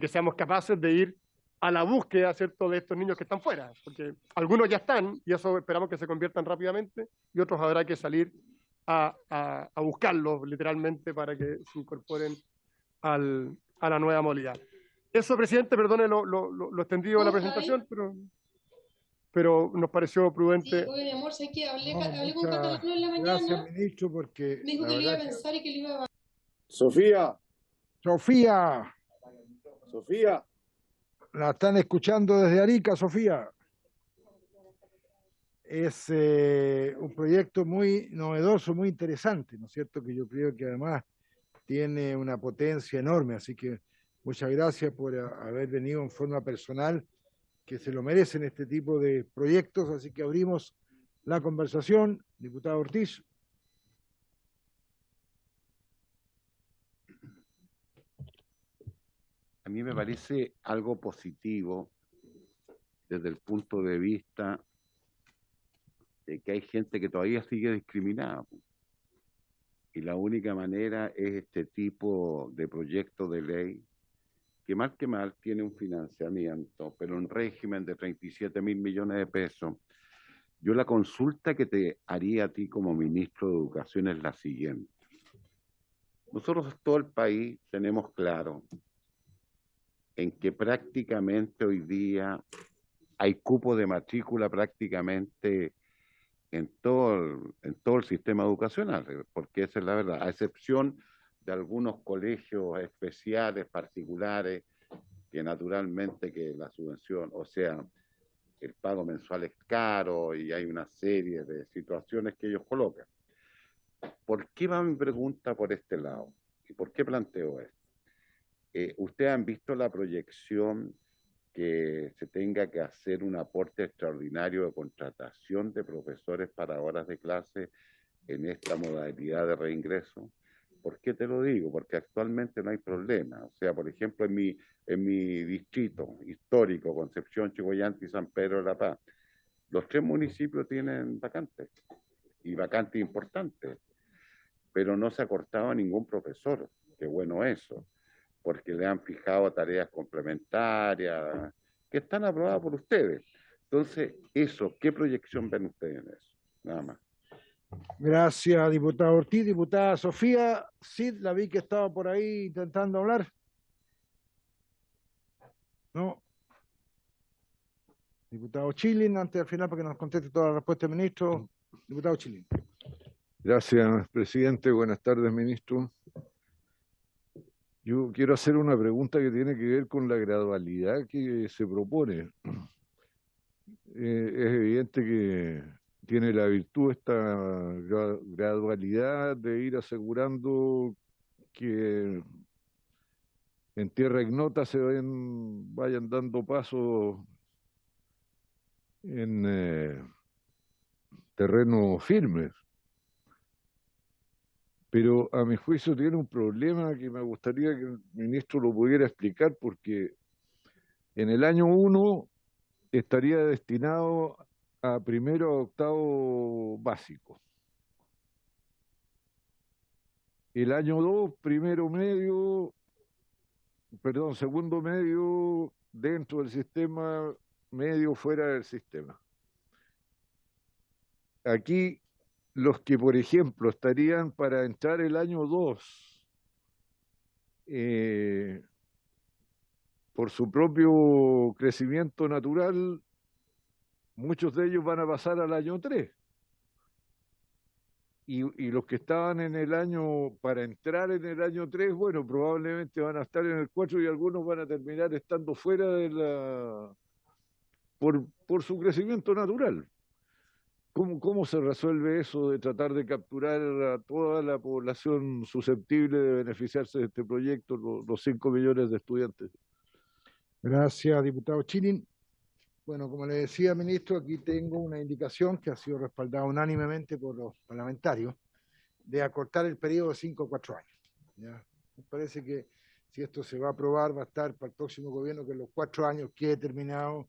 seamos capaces de ir a la búsqueda, ¿cierto?, de estos niños que están fuera, porque algunos ya están, y eso esperamos que se conviertan rápidamente, y otros habrá que salir a buscarlos literalmente para que se incorporen a la nueva modalidad. Eso, presidente, perdone lo extendido de la presentación, pero nos pareció prudente. Sí, oye, mi amor, sé que hablé con Muchas Catalano en la gracias, mañana. ministro, porque Me dijo la que le iba a verdad pensar y que le iba a... Sofía, Sofía, Sofía, la están escuchando desde Arica, Sofía. Es un proyecto muy novedoso, muy interesante, ¿no es cierto? Que yo creo que además tiene una potencia enorme, así que muchas gracias por haber venido en forma personal, que se lo merecen este tipo de proyectos, así que abrimos la conversación. Diputado Ortiz. A mí me parece algo positivo desde el punto de vista de que hay gente que todavía sigue discriminada. Y la única manera es este tipo de proyecto de ley que mal tiene un financiamiento, pero en régimen de 37.000 millones de pesos. Yo la consulta que te haría a ti como ministro de Educación es la siguiente. Nosotros todo el país tenemos claro en que prácticamente hoy día hay cupo de matrícula prácticamente en todo el sistema educacional, porque esa es la verdad, a excepción de algunos colegios especiales, particulares, que naturalmente que la subvención, o sea, el pago mensual es caro y hay una serie de situaciones que ellos colocan. ¿Por qué va mi pregunta por este lado? ¿Y por qué planteo esto? ¿Ustedes han visto la proyección que se tenga que hacer un aporte extraordinario de contratación de profesores para horas de clase en esta modalidad de reingreso? ¿Por qué te lo digo? Porque actualmente no hay problema. O sea, por ejemplo, en mi distrito histórico, Concepción, Chihuayante y San Pedro de la Paz, los 3 municipios tienen vacantes, y vacantes importantes, pero no se ha cortado a ningún profesor. Qué bueno eso, porque le han fijado tareas complementarias que están aprobadas por ustedes. Entonces, eso, ¿qué proyección ven ustedes en eso? Nada más. Gracias, diputado Ortiz. Diputada Sofía, sí, la vi que estaba por ahí intentando hablar. No. Diputado Chilin, antes del final, para que nos conteste toda la respuesta del ministro. Diputado Chilin. Gracias, presidente. Buenas tardes, ministro. Yo quiero hacer una pregunta que tiene que ver con la gradualidad que se propone. Es evidente que tiene la virtud esta gradualidad de ir asegurando que en tierra ignota se vayan dando pasos en terreno firme. Pero a mi juicio tiene un problema que me gustaría que el ministro lo pudiera explicar, porque en el año 1 estaría destinado a primero a octavo básico. El año 2, segundo medio dentro del sistema, medio fuera del sistema. Aquí los que, por ejemplo, estarían para entrar el año 2 por su propio crecimiento natural, muchos de ellos van a pasar al año 3. y los que estaban en el año, para entrar en el año 3, bueno, probablemente van a estar en el 4 y algunos van a terminar estando fuera de por su crecimiento natural. ¿Cómo se resuelve eso de tratar de capturar a toda la población susceptible de beneficiarse de este proyecto, los 5 millones de estudiantes? Gracias, diputado Chilin. Bueno, como le decía, ministro, aquí tengo una indicación que ha sido respaldada unánimemente por los parlamentarios de acortar el periodo de 5 a 4 años. ¿Ya? Me parece que si esto se va a aprobar, va a estar para el próximo gobierno que los 4 años quede terminado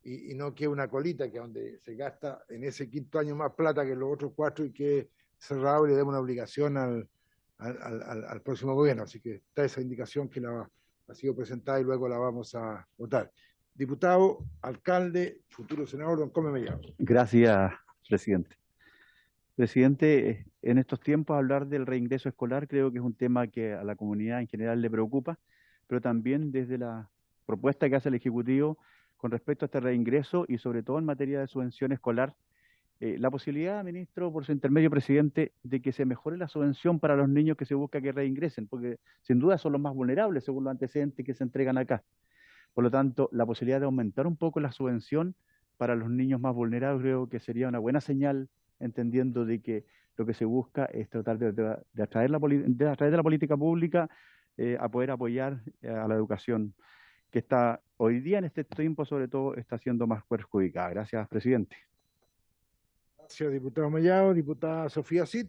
y no quede una colita que donde se gasta en ese quinto año más plata que los otros 4 y quede cerrado y le demos una obligación al próximo gobierno. Así que está esa indicación que ha sido presentada y luego la vamos a votar. Diputado, alcalde, futuro senador, don Come Mellado. Gracias, presidente. Presidente, en estos tiempos hablar del reingreso escolar creo que es un tema que a la comunidad en general le preocupa, pero también desde la propuesta que hace el Ejecutivo con respecto a este reingreso y sobre todo en materia de subvención escolar, la posibilidad, ministro, por su intermedio, presidente, de que se mejore la subvención para los niños que se busca que reingresen, porque sin duda son los más vulnerables según los antecedentes que se entregan acá. Por lo tanto, la posibilidad de aumentar un poco la subvención para los niños más vulnerables creo que sería una buena señal, entendiendo de que lo que se busca es tratar de atraer de la política pública a poder apoyar a la educación que está hoy día en este tiempo, sobre todo, está siendo más perjudicada. Gracias, presidente. Gracias, diputado Mellado. Diputada Sofía Cid.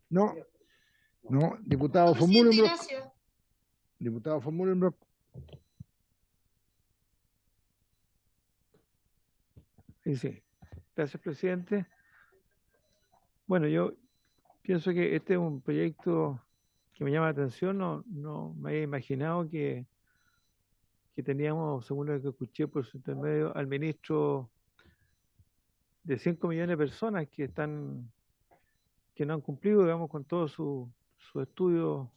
No. No. Diputado von Mullenbrock. Gracias. Diputado von Mullenbrock. Sí. Gracias, presidente. Bueno, yo pienso que este es un proyecto que me llama la atención. No me había imaginado que teníamos, según lo que escuché por su intermedio, al ministro de 5 millones de personas que no han cumplido, digamos, con todos sus estudios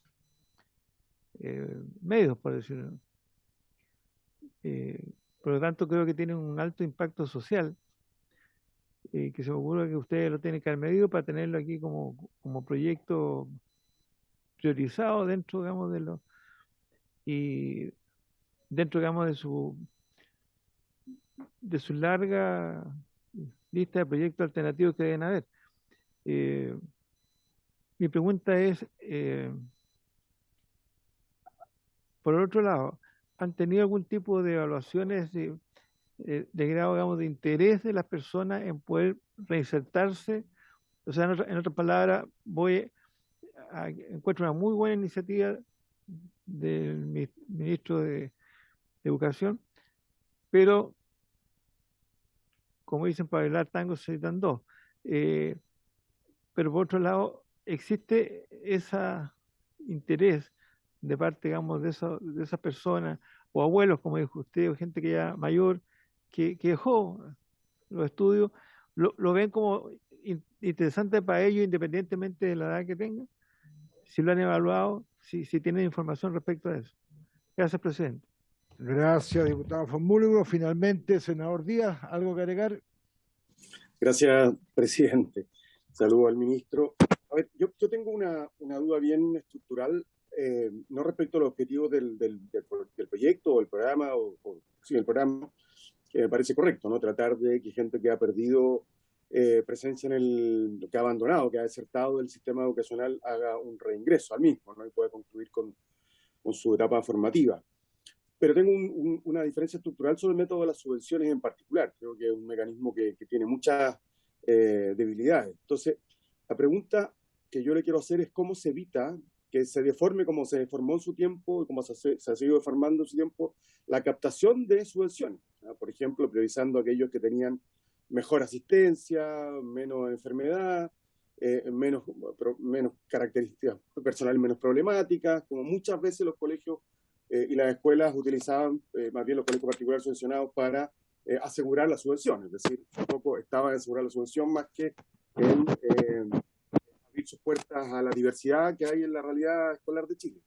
medios, por decirlo. Por lo tanto, creo que tiene un alto impacto social, que se me ocurre que ustedes lo tienen que haber medido para tenerlo aquí como proyecto priorizado dentro, digamos, y dentro, digamos, de su larga lista de proyectos alternativos que deben haber. Mi pregunta es, por el otro lado, ¿han tenido algún tipo de evaluaciones de grado, digamos, de interés de las personas en poder reinsertarse? O sea, en otras palabras, encuentro una muy buena iniciativa del ministro de Educación, pero, como dicen, para bailar tango se necesitan dos. Pero por otro lado, existe ese interés de parte, digamos, de esas personas, o abuelos, como dijo usted, o gente que ya mayor, que dejó los estudios, lo ven como interesante para ellos, independientemente de la edad que tengan, si lo han evaluado, si tienen información respecto a eso. Gracias, presidente. Gracias, diputado von Mullenbrock. Finalmente, senador Díaz, ¿algo que agregar? Gracias, presidente. Saludo al ministro. A ver, yo tengo una duda bien estructural, no respecto a los objetivos del proyecto o el programa, sí, el programa, que me parece correcto, ¿no? Tratar de que gente que ha perdido presencia que ha abandonado, que ha desertado del sistema educacional, haga un reingreso al mismo, ¿no? Y pueda concluir con su etapa formativa. Pero tengo una diferencia estructural sobre el método de las subvenciones en particular. Creo que es un mecanismo que tiene muchas debilidades. Entonces, la pregunta que yo le quiero hacer es cómo se evita que se deforme como se deformó en su tiempo y como se ha seguido deformando en su tiempo la captación de subvenciones, ¿no? Por ejemplo, priorizando a aquellos que tenían mejor asistencia, menos enfermedad, menos características personales menos problemáticas, como muchas veces los colegios y las escuelas utilizaban, más bien los colegios particulares subvencionados, para asegurar la subvención. Es decir, un poco estaban en asegurar la subvención más que en abrir sus puertas a la diversidad que hay en la realidad escolar de Chile.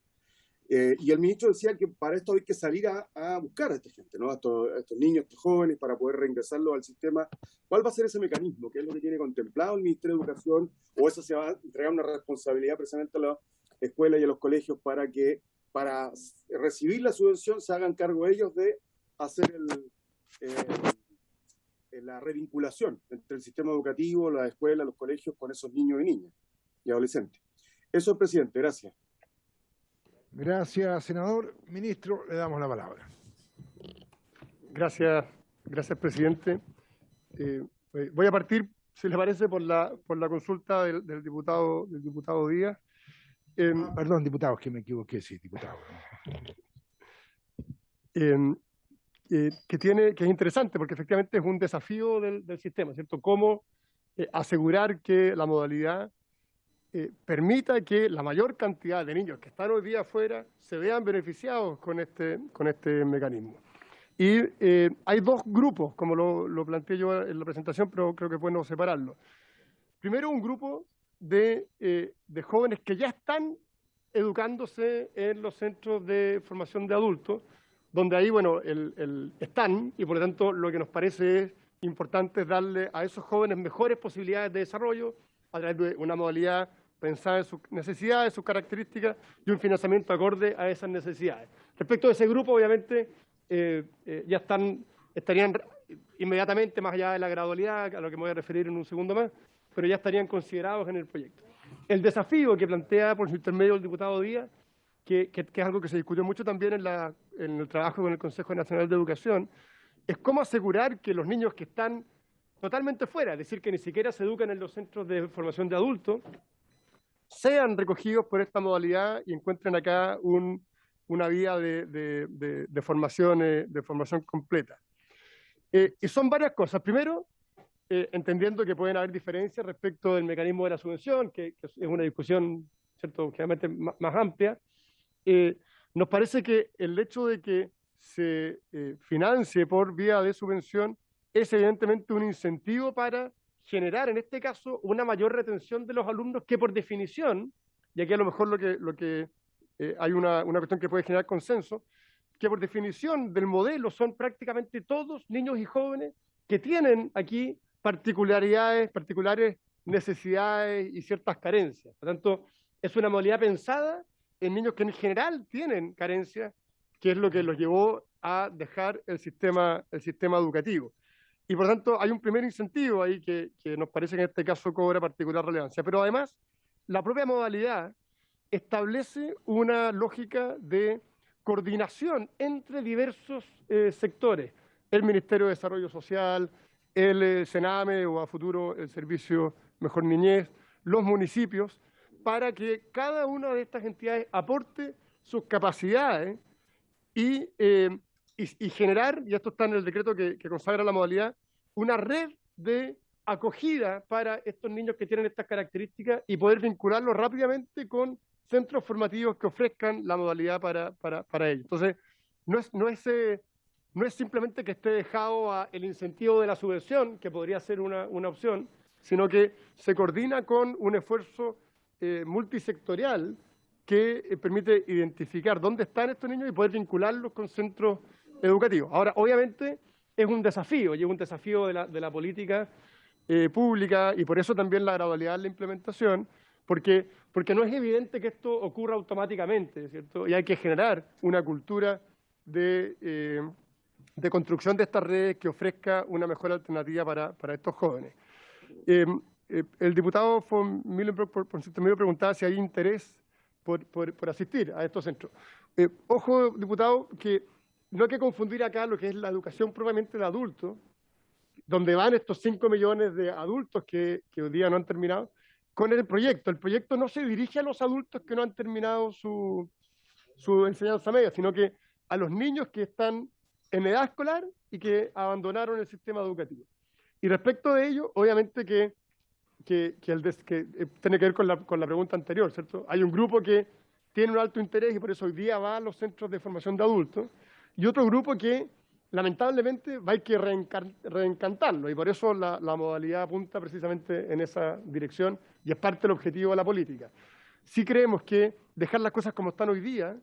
Y el ministro decía que para esto hay que salir a buscar a esta gente, ¿no? A estos niños, a estos jóvenes, para poder reingresarlos al sistema. ¿Cuál va a ser ese mecanismo? ¿Qué es lo que tiene contemplado el Ministerio de Educación? ¿O eso se va a entregar una responsabilidad precisamente a las escuelas y a los colegios para que, para recibir la subvención, se hagan cargo ellos de hacer la revinculación entre el sistema educativo, la escuela, los colegios, con esos niños y niñas y adolescentes? Eso, presidente. Gracias. Gracias, senador. Ministro, le damos la palabra. Gracias, presidente. Voy a partir, si le parece, por la consulta del diputado Díaz. Perdón, diputado, que me equivoqué, sí, diputado. Que es interesante, porque efectivamente es un desafío del sistema, ¿cierto? Cómo asegurar que la modalidad permita que la mayor cantidad de niños que están hoy día afuera se vean beneficiados con este mecanismo. Y hay dos grupos, como lo planteé yo en la presentación, pero creo que es bueno separarlo. Primero, un grupo de jóvenes que ya están educándose en los centros de formación de adultos, donde ahí, bueno, están, y por lo tanto lo que nos parece importante es darle a esos jóvenes mejores posibilidades de desarrollo a través de una modalidad pensada en sus necesidades, sus características y un financiamiento acorde a esas necesidades. Respecto a ese grupo, obviamente, ya estarían inmediatamente, más allá de la gradualidad, a lo que me voy a referir en un segundo más, pero ya estarían considerados en el proyecto. El desafío que plantea por su intermedio el diputado Díaz, que es algo que se discutió mucho también en el trabajo con el Consejo Nacional de Educación, es cómo asegurar que los niños que están totalmente fuera, es decir, que ni siquiera se educan en los centros de formación de adultos, sean recogidos por esta modalidad y encuentren acá una vía de formación completa. Y son varias cosas. Primero, entendiendo que pueden haber diferencias respecto del mecanismo de la subvención, que es una discusión, ¿cierto?, generalmente más amplia. Nos parece que el hecho de que se financie por vía de subvención es evidentemente un incentivo para generar, en este caso, una mayor retención de los alumnos que por definición, y aquí a lo mejor lo que hay una cuestión que puede generar consenso, que por definición del modelo son prácticamente todos niños y jóvenes que tienen aquí particulares necesidades y ciertas carencias. Por lo tanto, es una modalidad pensada en niños que en general tienen carencias, que es lo que los llevó a dejar el sistema educativo. Y por lo tanto hay un primer incentivo ahí que nos parece que en este caso cobra particular relevancia. Pero además, la propia modalidad establece una lógica de coordinación entre diversos sectores. El Ministerio de Desarrollo Social, el Sename o a futuro el Servicio Mejor Niñez, los municipios, para que cada una de estas entidades aporte sus capacidades y generar, y esto está en el decreto que consagra la modalidad, una red de acogida para estos niños que tienen estas características y poder vincularlos rápidamente con centros formativos que ofrezcan la modalidad para ellos. Entonces, no es simplemente que esté dejado el incentivo de la subvención, que podría ser una opción, sino que se coordina con un esfuerzo multisectorial que permite identificar dónde están estos niños y poder vincularlos con centros educativos. Ahora, obviamente, es un desafío, y es un desafío de la política pública, y por eso también la gradualidad en la implementación, porque no es evidente que esto ocurra automáticamente, ¿cierto? Y hay que generar una cultura de construcción de estas redes que ofrezca una mejor alternativa para estos jóvenes. El diputado von Millenburg, por su intermedio, preguntaba si hay interés por asistir a estos centros. Ojo, diputado, que no hay que confundir acá lo que es la educación propiamente de adultos, donde van estos 5 millones de adultos que hoy día no han terminado, con el proyecto. El proyecto no se dirige a los adultos que no han terminado su enseñanza media, sino que a los niños que están en edad escolar y que abandonaron el sistema educativo. Y respecto de ello, obviamente que tiene que ver con la pregunta anterior, ¿cierto? Hay un grupo que tiene un alto interés y por eso hoy día va a los centros de formación de adultos, y otro grupo que lamentablemente va a haber que reencantarlo, y por eso la modalidad apunta precisamente en esa dirección y es parte del objetivo de la política. Sí creemos que dejar las cosas como están hoy día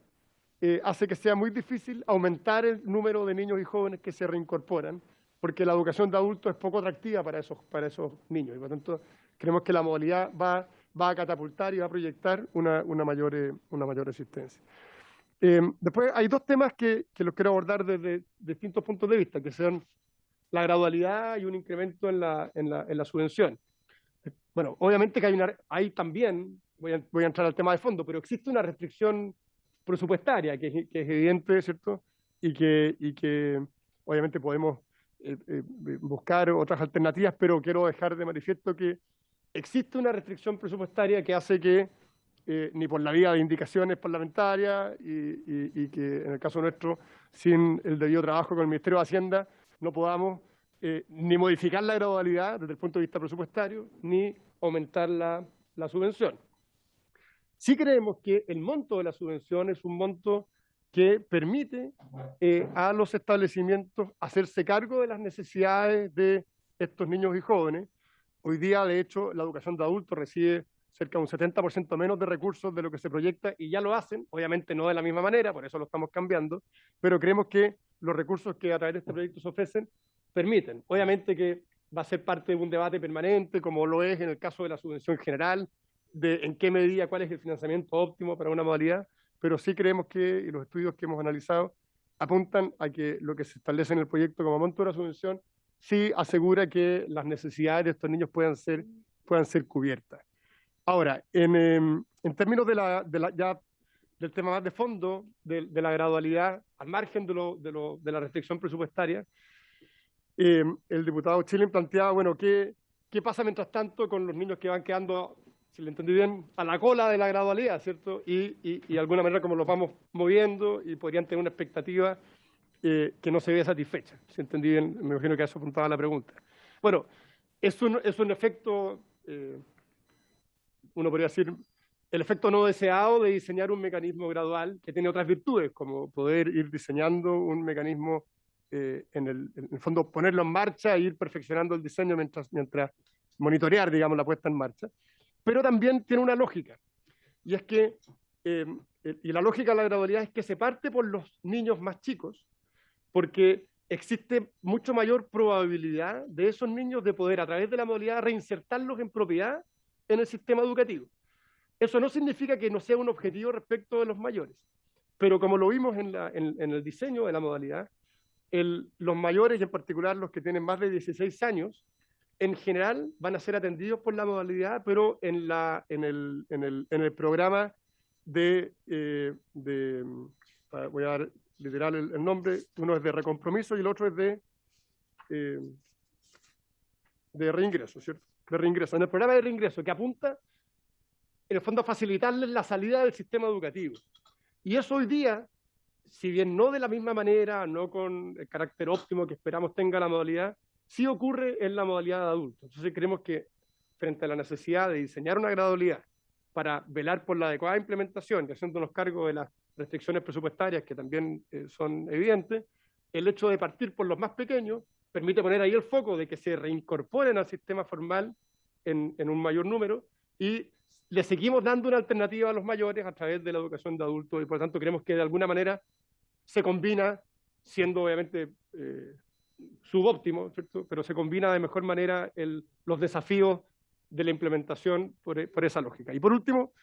hace que sea muy difícil aumentar el número de niños y jóvenes que se reincorporan, porque la educación de adultos es poco atractiva para esos niños. Y por lo tanto, creemos que la modalidad va a catapultar y va a proyectar una mayor resistencia. Después hay dos temas que los quiero abordar desde distintos puntos de vista, que son la gradualidad y un incremento en la subvención. Bueno, obviamente que hay también, voy a entrar al tema de fondo, pero existe una restricción presupuestaria que es evidente, ¿cierto? Y que obviamente podemos buscar otras alternativas, pero quiero dejar de manifiesto que existe una restricción presupuestaria que hace que ni por la vía de indicaciones parlamentarias y que en el caso nuestro, sin el debido trabajo con el Ministerio de Hacienda, no podamos ni modificar la gradualidad desde el punto de vista presupuestario, ni aumentar la subvención. Sí creemos que el monto de la subvención es un monto que permite a los establecimientos hacerse cargo de las necesidades de estos niños y jóvenes. Hoy día, de hecho, la educación de adultos recibe cerca de un 70% menos de recursos de lo que se proyecta y ya lo hacen, obviamente no de la misma manera, por eso lo estamos cambiando, pero creemos que los recursos que a través de este proyecto se ofrecen permiten. Obviamente que va a ser parte de un debate permanente, como lo es en el caso de la subvención general, de en qué medida, cuál es el financiamiento óptimo para una modalidad, pero sí creemos que, y los estudios que hemos analizado, apuntan a que lo que se establece en el proyecto como monto de la subvención sí asegura que las necesidades de estos niños puedan ser cubiertas. Ahora, en términos del tema más de fondo, de la gradualidad, al margen de la restricción presupuestaria, el diputado Schilling planteaba, bueno, ¿qué pasa mientras tanto con los niños que van quedando, si le entendí bien, a la cola de la gradualidad, ¿cierto? Y de alguna manera como los vamos moviendo y podrían tener una expectativa que no se ve satisfecha. Si entendí bien, me imagino que a eso apuntaba la pregunta. Bueno, es un efecto, uno podría decir, el efecto no deseado de diseñar un mecanismo gradual que tiene otras virtudes, como poder ir diseñando un mecanismo, en el fondo ponerlo en marcha e ir perfeccionando el diseño mientras monitorear, digamos, la puesta en marcha. Pero también tiene una lógica, y es que, y la lógica de la gradualidad es que se parte por los niños más chicos, porque existe mucho mayor probabilidad de esos niños de poder, a través de la modalidad, reinsertarlos en propiedad en el sistema educativo. Eso no significa que no sea un objetivo respecto de los mayores, pero como lo vimos en el diseño de la modalidad, los mayores, y en particular los que tienen más de 16 años, en general van a ser atendidos por la modalidad, pero en el programa voy a dar literal el nombre, uno es de recompromiso y el otro es de reingreso, ¿cierto? De reingreso. En el programa de reingreso, que apunta, en el fondo, a facilitarles la salida del sistema educativo. Y eso hoy día, si bien no de la misma manera, no con el carácter óptimo que esperamos tenga la modalidad, sí ocurre en la modalidad de adultos. Entonces creemos que frente a la necesidad de diseñar una gradualidad para velar por la adecuada implementación y haciéndonos cargo de las restricciones presupuestarias que también son evidentes, el hecho de partir por los más pequeños permite poner ahí el foco de que se reincorporen al sistema formal en un mayor número y le seguimos dando una alternativa a los mayores a través de la educación de adultos y por lo tanto creemos que de alguna manera se combina, siendo obviamente subóptimo, ¿cierto? Pero se combina de mejor manera los desafíos de la implementación por esa lógica. Y por último,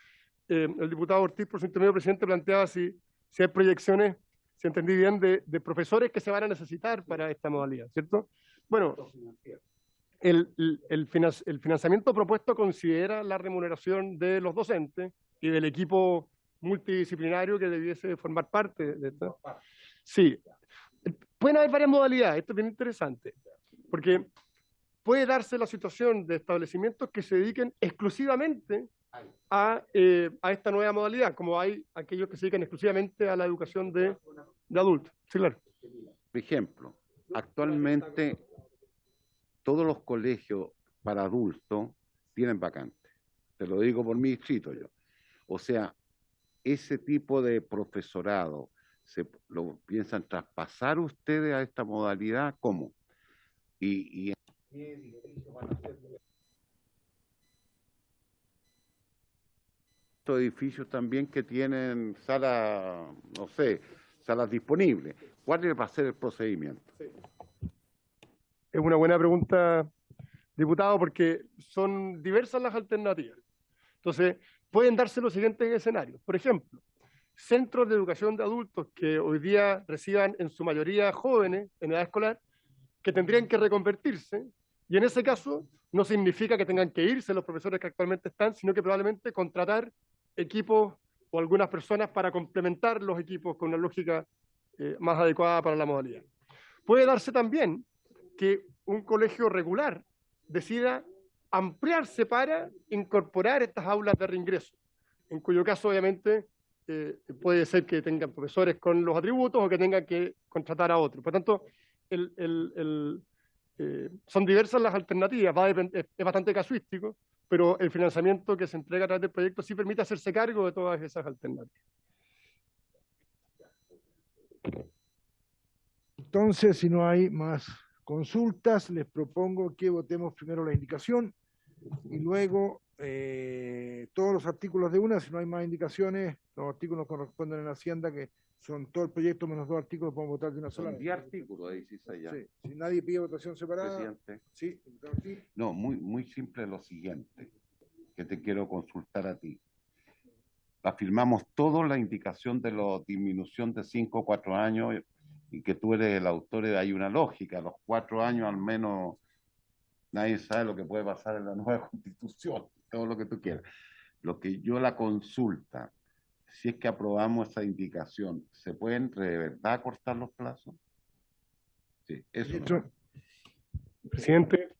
el diputado Ortiz, por su intermedio presidente, planteaba si hay proyecciones, si entendí bien, de profesores que se van a necesitar para esta modalidad, ¿cierto? Bueno, el financiamiento propuesto considera la remuneración de los docentes y del equipo multidisciplinario que debiese formar parte de esto. Sí, pueden haber varias modalidades, esto es bien interesante, porque puede darse la situación de establecimientos que se dediquen exclusivamente a esta nueva modalidad, como hay aquellos que se dedican exclusivamente a la educación de adultos. Sí, claro. Por ejemplo, actualmente todos los colegios para adultos tienen vacantes. Te lo digo por mi distrito yo. O sea, ese tipo de profesorado, ¿lo piensan traspasar ustedes a esta modalidad? ¿Cómo? ¿Qué edificios van a hacer? estos edificios también que tienen salas, no sé, salas disponibles. ¿Cuál va a ser el procedimiento? Es una buena pregunta, diputado, porque son diversas las alternativas. Entonces, pueden darse los siguientes escenarios. Por ejemplo, centros de educación de adultos que hoy día reciban en su mayoría jóvenes en edad escolar, que tendrían que reconvertirse, y en ese caso no significa que tengan que irse los profesores que actualmente están, sino que probablemente contratar equipos o algunas personas para complementar los equipos con una lógica más adecuada para la modalidad. Puede darse también que un colegio regular decida ampliarse para incorporar estas aulas de reingreso, en cuyo caso obviamente puede ser que tengan profesores con los atributos o que tengan que contratar a otros. Por tanto, son diversas las alternativas, es bastante casuístico, pero el financiamiento que se entrega a través del proyecto sí permite hacerse cargo de todas esas alternativas. Entonces, si no hay más consultas, les propongo que votemos primero la indicación y luego todos los artículos de una. Si no hay más indicaciones, los artículos corresponden en Hacienda, que son todo el proyecto menos 2 artículos, podemos votar de una sola vez. 10 artículos, ahí sí ya. Sí. Si nadie pide votación separada. Presidente. Sí, sí. No, muy simple lo siguiente, que te quiero consultar a ti. Afirmamos todos la indicación de la disminución de 5 o 4 años y que tú eres el autor, hay una lógica, a los 4 años al menos nadie sabe lo que puede pasar en la nueva constitución, todo lo que tú quieras. Lo que yo la consulta, si es que aprobamos esa indicación, ¿se pueden de verdad cortar los plazos? Sí, eso. No. Presidente,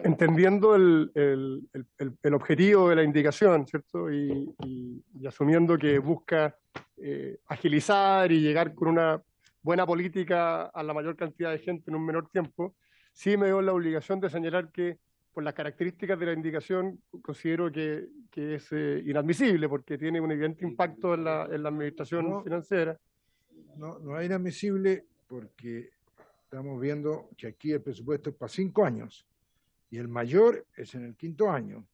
entendiendo el objetivo de la indicación, ¿cierto? Y asumiendo que busca agilizar y llegar con una buena política a la mayor cantidad de gente en un menor tiempo, sí me veo la obligación de señalar que por las características de la indicación considero que es inadmisible porque tiene un evidente impacto en la administración financiera. No es inadmisible porque estamos viendo que aquí el presupuesto es para 5 años y el mayor es en el 5.º año,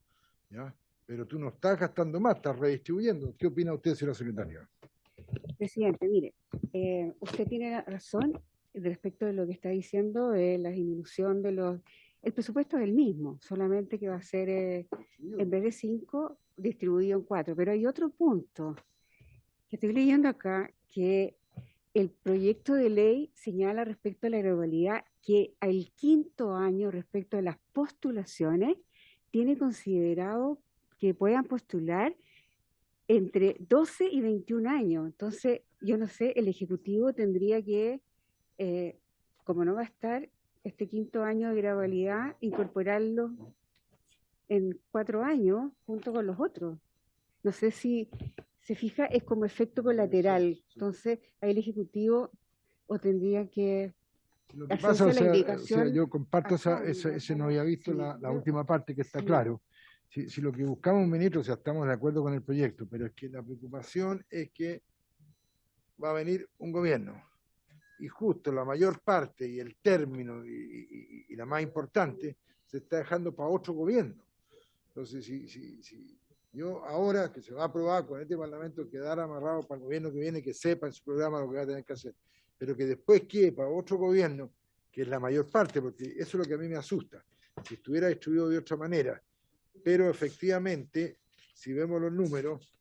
¿ya? Pero tú no estás gastando más, estás redistribuyendo. ¿Qué opina usted, señora secretaria? Presidente, mire, usted tiene razón respecto de lo que está diciendo de la disminución de los... El presupuesto es el mismo, solamente que va a ser, en vez de 5, distribuido en 4. Pero hay otro punto que estoy leyendo acá, que el proyecto de ley señala respecto a la gradualidad que al 5.º año, respecto a las postulaciones, tiene considerado que puedan postular entre 12 y 21 años. Entonces, yo no sé, el Ejecutivo tendría que, como no va a estar este 5.º año de gradualidad, incorporarlo en 4 años junto con los otros. No sé si se fija, es como efecto colateral. Entonces, ahí el Ejecutivo o tendría que... Lo que pasa, o sea, yo comparto ese no había visto la última parte, que está claro. Si lo que buscamos, ministro, o sea, estamos de acuerdo con el proyecto, pero es que la preocupación es que va a venir un gobierno y justo la mayor parte y el término y la más importante se está dejando para otro gobierno. Entonces, si yo ahora que se va a aprobar con este Parlamento quedar amarrado para el gobierno que viene, que sepa en su programa lo que va a tener que hacer, pero que después quede para otro gobierno, que es la mayor parte, porque eso es lo que a mí me asusta, si estuviera distribuido de otra manera. Pero efectivamente, si vemos los números,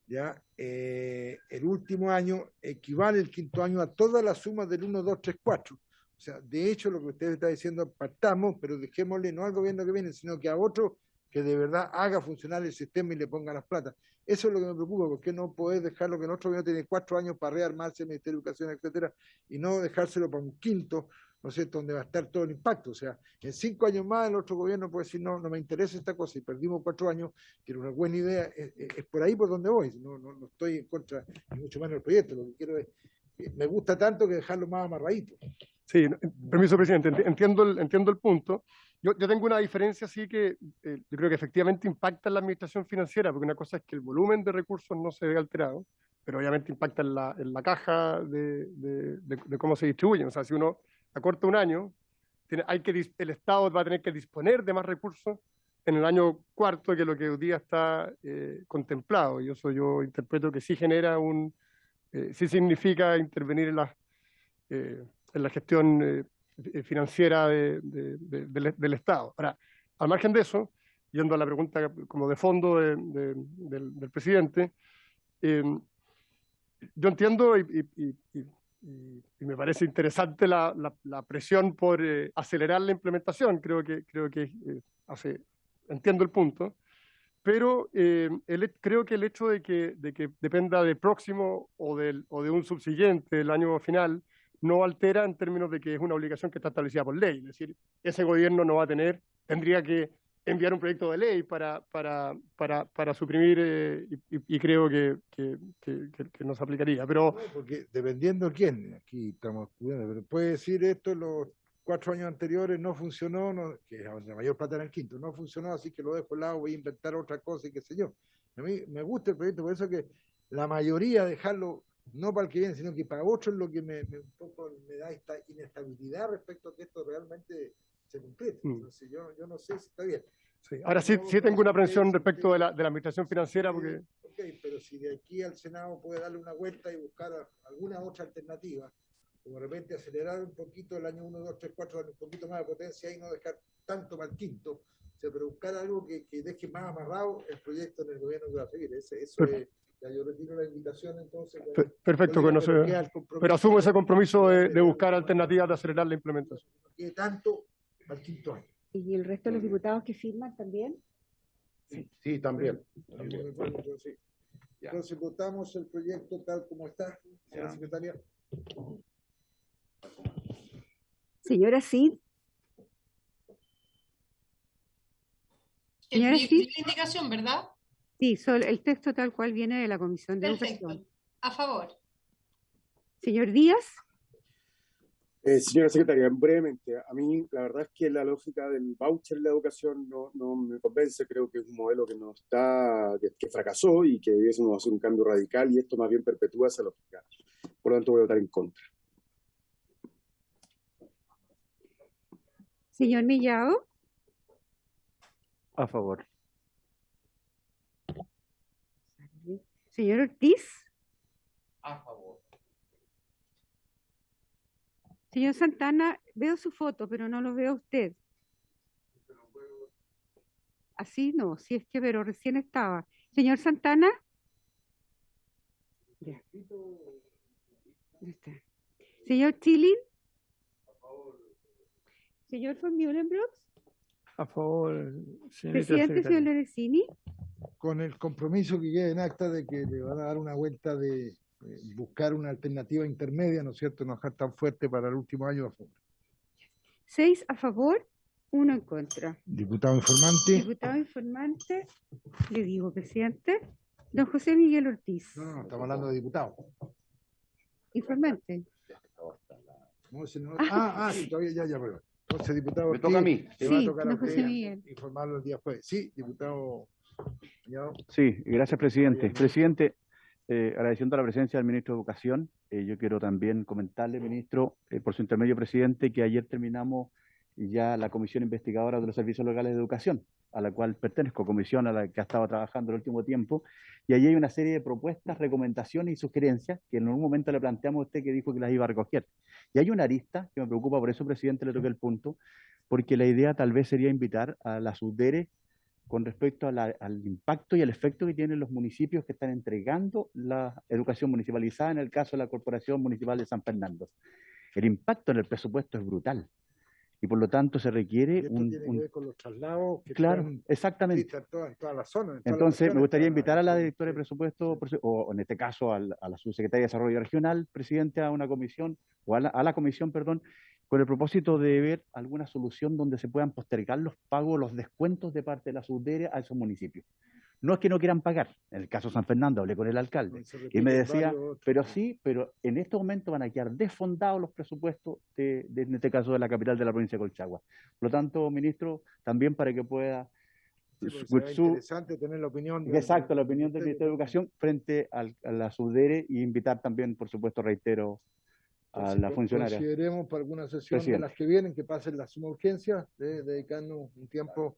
ya el último año equivale el 5.º año a todas las sumas del 1, 2, 3, 4. O sea, de hecho, lo que usted está diciendo, partamos, pero dejémosle no al gobierno que viene, sino que a otro que de verdad haga funcionar el sistema y le ponga las plata. Eso es lo que me preocupa, porque no podés dejarlo que en otro gobierno tiene 4 años para rearmarse el Ministerio de Educación, etcétera, y no dejárselo para un 5.º, ¿no es cierto?, donde va a estar todo el impacto. O sea, en 5 años más el otro gobierno puede decir, no me interesa esta cosa, y perdimos 4 años, que era una buena idea. Es por ahí por donde voy. No estoy en contra, ni mucho menos del proyecto. Lo que quiero es, me gusta tanto que dejarlo más amarradito. Sí, permiso, presidente, entiendo el punto. Yo tengo una diferencia, sí, que yo creo que efectivamente impacta en la administración financiera, porque una cosa es que el volumen de recursos no se ve alterado, pero obviamente impacta en la caja de cómo se distribuyen. O sea, si uno acorta un año, el Estado va a tener que disponer de más recursos en el año cuarto que lo que hoy día está contemplado. Y eso yo interpreto que sí genera sí significa intervenir en la gestión financiera del Estado. Ahora, al margen de eso, yendo a la pregunta como de fondo del presidente, yo entiendo y me parece interesante la presión por acelerar la implementación. Creo que entiendo el punto, pero creo que el hecho de que dependa del próximo o de un subsiguiente, el año final, no altera en términos de que es una obligación que está establecida por ley. Es decir, ese gobierno no va a tendría que enviar un proyecto de ley para suprimir y creo que no se aplicaría. Pero no, porque dependiendo quién, aquí estamos estudiando, pero puede decir esto en los 4 años anteriores no funcionó, que la mayor plata era el quinto, no funcionó, así que lo dejo al lado, voy a inventar otra cosa y qué sé yo. A mí me gusta el proyecto, por eso que la mayoría dejarlo no para el que viene, sino que para otro es lo que un poco me da esta inestabilidad respecto a que esto realmente se concrete. Entonces yo no sé si está bien. Sí. Ahora sí tengo una aprensión respecto de la administración financiera, porque... Ok, pero si de aquí al Senado puede darle una vuelta y buscar alguna otra alternativa, como de repente acelerar un poquito el año 1, 2, 3, 4, darle un poquito más de potencia y no dejar tanto para el quinto, o sea, pero buscar algo que deje más amarrado el proyecto en el gobierno que va a seguir. Eso es, ya yo retiro la invitación entonces. Perfecto, pero asumo ese compromiso de buscar alternativas de acelerar la implementación. No quede tanto al quinto año. ¿Y el resto de los diputados que firman también? Sí, también. Entonces votamos el proyecto tal como está, señora secretaria. Señora Cid. Señora Cid. La indicación, ¿verdad? Sí, el texto tal cual viene de la Comisión de Perfecto. Educación. A favor. Señor Díaz. Señora secretaria, brevemente, a mí la verdad es que la lógica del voucher en la educación no me convence. Creo que es un modelo que fracasó y que debiésemos hacer un cambio radical, y esto más bien perpetúa esa lógica. Por lo tanto, voy a votar en contra. Señor Mellado. A favor. Señor Ortiz. A favor. Señor Santana, veo su foto, pero no lo veo a usted. Así no, si es que, pero recién estaba. Señor Santana. Ya. Está. Señor Chilin. Señor von Mühlenbrock. A favor, señorita Presidente, secretaria. señor Lorenzini. Con el compromiso que quede en acta de que le van a dar una vuelta de buscar una alternativa intermedia, ¿no es cierto? No dejar tan fuerte para el último año. 6 a favor, 1 en contra. Diputado informante. Diputado informante, le digo, presidente, don José Miguel Ortiz. No, estamos hablando de diputado. Informante. No, sí, todavía, pero. Entonces, diputado Me toca a mí. Te va a Sí, tocar a don José usted Miguel. informarlo el día jueves. Sí, diputado. Sí, gracias, presidente. Presidente, agradeciendo la presencia del ministro de Educación, yo quiero también comentarle, ministro, por su intermedio, presidente, que ayer terminamos ya la comisión investigadora de los servicios locales de educación, a la cual pertenezco, comisión a la que ha estado trabajando el último tiempo, y allí hay una serie de propuestas, recomendaciones y sugerencias que en algún momento le planteamos a usted, que dijo que las iba a recoger. Y hay una arista que me preocupa, por eso, presidente, le toqué el punto, porque la idea tal vez sería invitar a la SUDERE con respecto al impacto y al efecto que tienen los municipios que están entregando la educación municipalizada, en el caso de la Corporación Municipal de San Fernando. El impacto en el presupuesto es brutal y por lo tanto se requiere tiene que ver con los traslados que claro, están, exactamente. en toda la zona. Entonces, me gustaría invitar a la directora de presupuesto, o en este caso a la subsecretaria de Desarrollo Regional, presidente, a una comisión, o a la comisión, perdón, con el propósito de ver alguna solución donde se puedan postergar los pagos, los descuentos de parte de la SUDERE a esos municipios. No es que no quieran pagar, en el caso de San Fernando hablé con el alcalde y me decía, pero en este momento van a quedar desfondados los presupuestos en este caso de la capital de la provincia de Colchagua. Por lo tanto, ministro, también para que pueda... interesante tener la opinión. Exacto, la opinión del Ministerio de Educación frente a la SUDERE, y invitar también, por supuesto, reitero, a la funcionaria. Consideremos para alguna sesión de las que vienen que pasen la suma urgencia, de dedicarnos un tiempo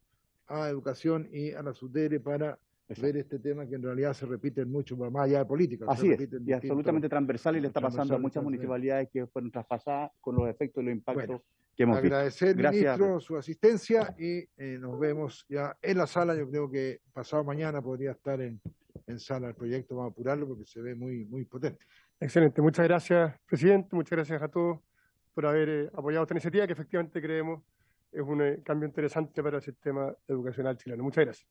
a educación y a la SUTERE para ver este tema que en realidad se repite mucho, más allá de política. Así es, y absolutamente transversal, y le está pasando a muchas municipalidades que fueron traspasadas con los efectos y los impactos que hemos visto. Agradecer, Gracias, ministro, su asistencia y nos vemos ya en la sala. Yo creo que pasado mañana podría estar en sala el proyecto. Vamos a apurarlo porque se ve muy, muy potente. Excelente. Muchas gracias, presidente. Muchas gracias a todos por haber apoyado esta iniciativa, que efectivamente creemos es un cambio interesante para el sistema educacional chileno. Muchas gracias.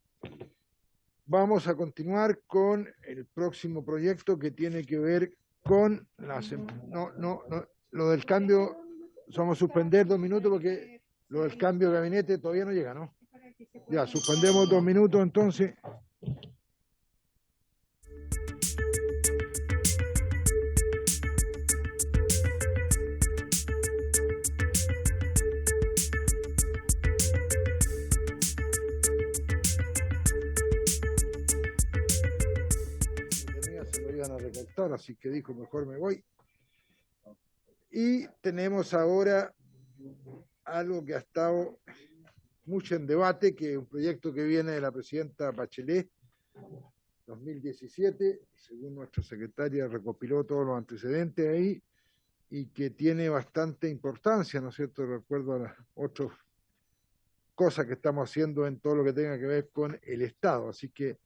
Vamos a continuar con el próximo proyecto que tiene que ver con lo del cambio. Vamos a suspender 2 minutos porque lo del cambio de gabinete todavía no llega, ¿no? Ya, suspendemos 2 minutos entonces. Se lo iban a recortar, así que dijo, mejor me voy. Y tenemos ahora algo que ha estado mucho en debate, que es un proyecto que viene de la presidenta Bachelet, 2017, según nuestra secretaria recopiló todos los antecedentes ahí, y que tiene bastante importancia, ¿no es cierto?, de acuerdo a las otras cosas que estamos haciendo en todo lo que tenga que ver con el Estado. Así que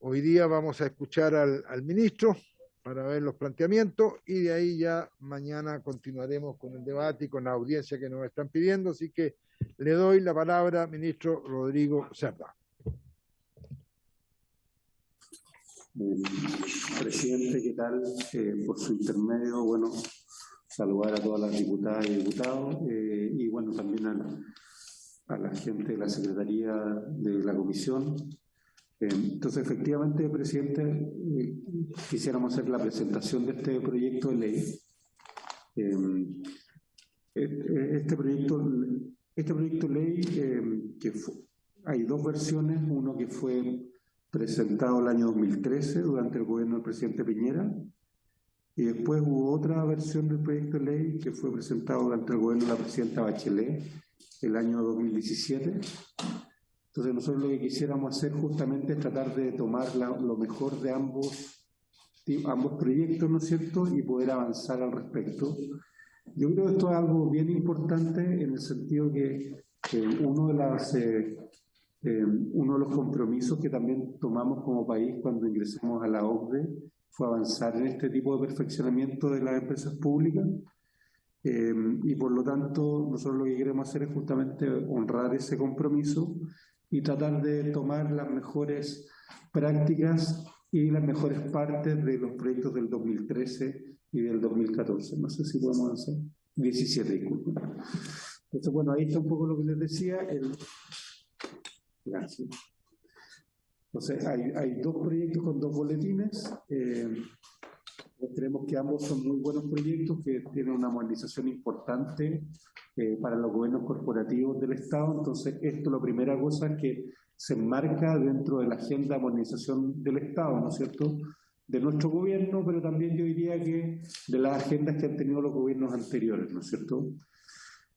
hoy día vamos a escuchar al ministro para ver los planteamientos y de ahí ya mañana continuaremos con el debate y con la audiencia que nos están pidiendo. Así que le doy la palabra al ministro Rodrigo Cerda. Presidente, ¿qué tal? Por su intermedio, bueno, saludar a todas las diputadas y diputados y bueno, también a la gente de la Secretaría de la Comisión. Entonces, efectivamente, presidente, quisiéramos hacer la presentación de este proyecto de ley. Este proyecto de ley, hay 2 versiones, uno que fue presentado el año 2013 durante el gobierno del presidente Piñera, y después hubo otra versión del proyecto de ley que fue presentado durante el gobierno de la presidenta Bachelet el año 2017. Entonces nosotros lo que quisiéramos hacer justamente es tratar de tomar lo mejor de ambos proyectos, ¿no es cierto?, y poder avanzar al respecto. Yo creo que esto es algo bien importante en el sentido que uno de los compromisos que también tomamos como país cuando ingresamos a la OCDE fue avanzar en este tipo de perfeccionamiento de las empresas públicas. Y por lo tanto nosotros lo que queremos hacer es justamente honrar ese compromiso y tratar de tomar las mejores prácticas y las mejores partes de los proyectos del 2013 y del 2014. No sé si podemos hacer 17, disculpen. Entonces, bueno, ahí está un poco lo que les decía. Gracias. Entonces, hay 2 proyectos con 2 boletines. Creemos que ambos son muy buenos proyectos que tienen una modernización importante para los gobiernos corporativos del Estado. Entonces, esto, la primera cosa es que se enmarca dentro de la agenda de modernización del Estado, ¿no es cierto?, de nuestro gobierno, pero también yo diría que de las agendas que han tenido los gobiernos anteriores, ¿no es cierto?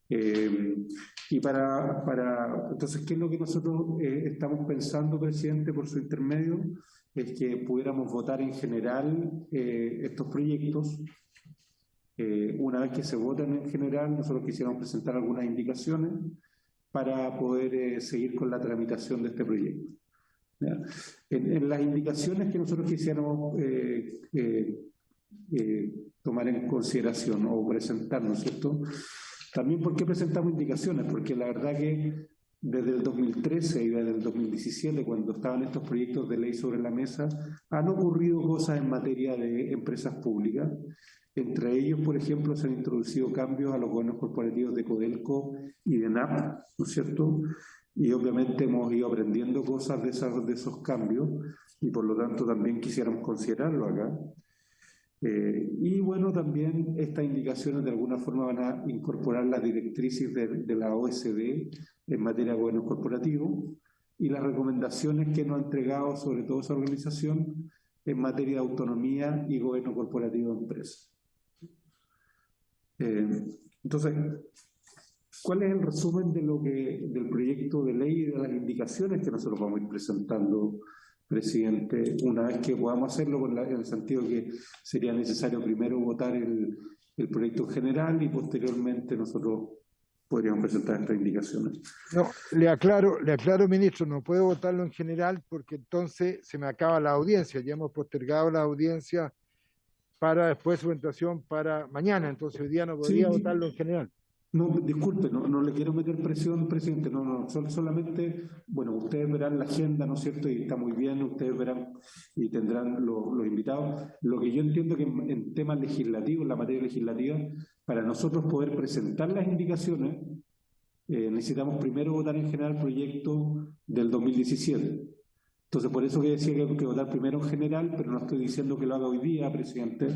Y entonces, ¿qué es lo que nosotros estamos pensando, presidente, por su intermedio? Es que pudiéramos votar en general estos proyectos. Una vez que se voten en general, nosotros quisiéramos presentar algunas indicaciones para poder seguir con la tramitación de este proyecto. En las indicaciones que nosotros quisiéramos tomar en consideración o presentar, ¿no es cierto? También, ¿por qué presentamos indicaciones? Porque la verdad que desde el 2013 y desde el 2017, cuando estaban estos proyectos de ley sobre la mesa, han ocurrido cosas en materia de empresas públicas. Entre ellos, por ejemplo, se han introducido cambios a los gobiernos corporativos de Codelco y de NAP, ¿no es cierto? Y obviamente hemos ido aprendiendo cosas de esos cambios y por lo tanto también quisiéramos considerarlo acá. Y bueno, también estas indicaciones de alguna forma van a incorporar las directrices de la OECD en materia de gobierno corporativo y las recomendaciones que nos ha entregado sobre todo esa organización en materia de autonomía y gobierno corporativo de empresas. Entonces, ¿Cuál es el resumen de del proyecto de ley y de las indicaciones que nosotros vamos a ir presentando, presidente, una vez que podamos hacerlo, en el sentido que sería necesario primero votar el proyecto general y posteriormente nosotros podríamos presentar estas indicaciones? No, le aclaro, ministro, no puedo votarlo en general porque entonces se me acaba la audiencia. Ya hemos postergado la audiencia para después su votación para mañana, entonces hoy día no podría votarlo en general. No, disculpe, no le quiero meter presión, presidente, solamente, bueno, ustedes verán la agenda, ¿no es cierto? Y está muy bien, ustedes verán y tendrán los invitados. Lo que yo entiendo que en temas legislativos, en la materia legislativa, para nosotros poder presentar las indicaciones, necesitamos primero votar en general el proyecto del 2017. Entonces, por eso que decía que hay que votar primero en general, pero no estoy diciendo que lo haga hoy día, presidente,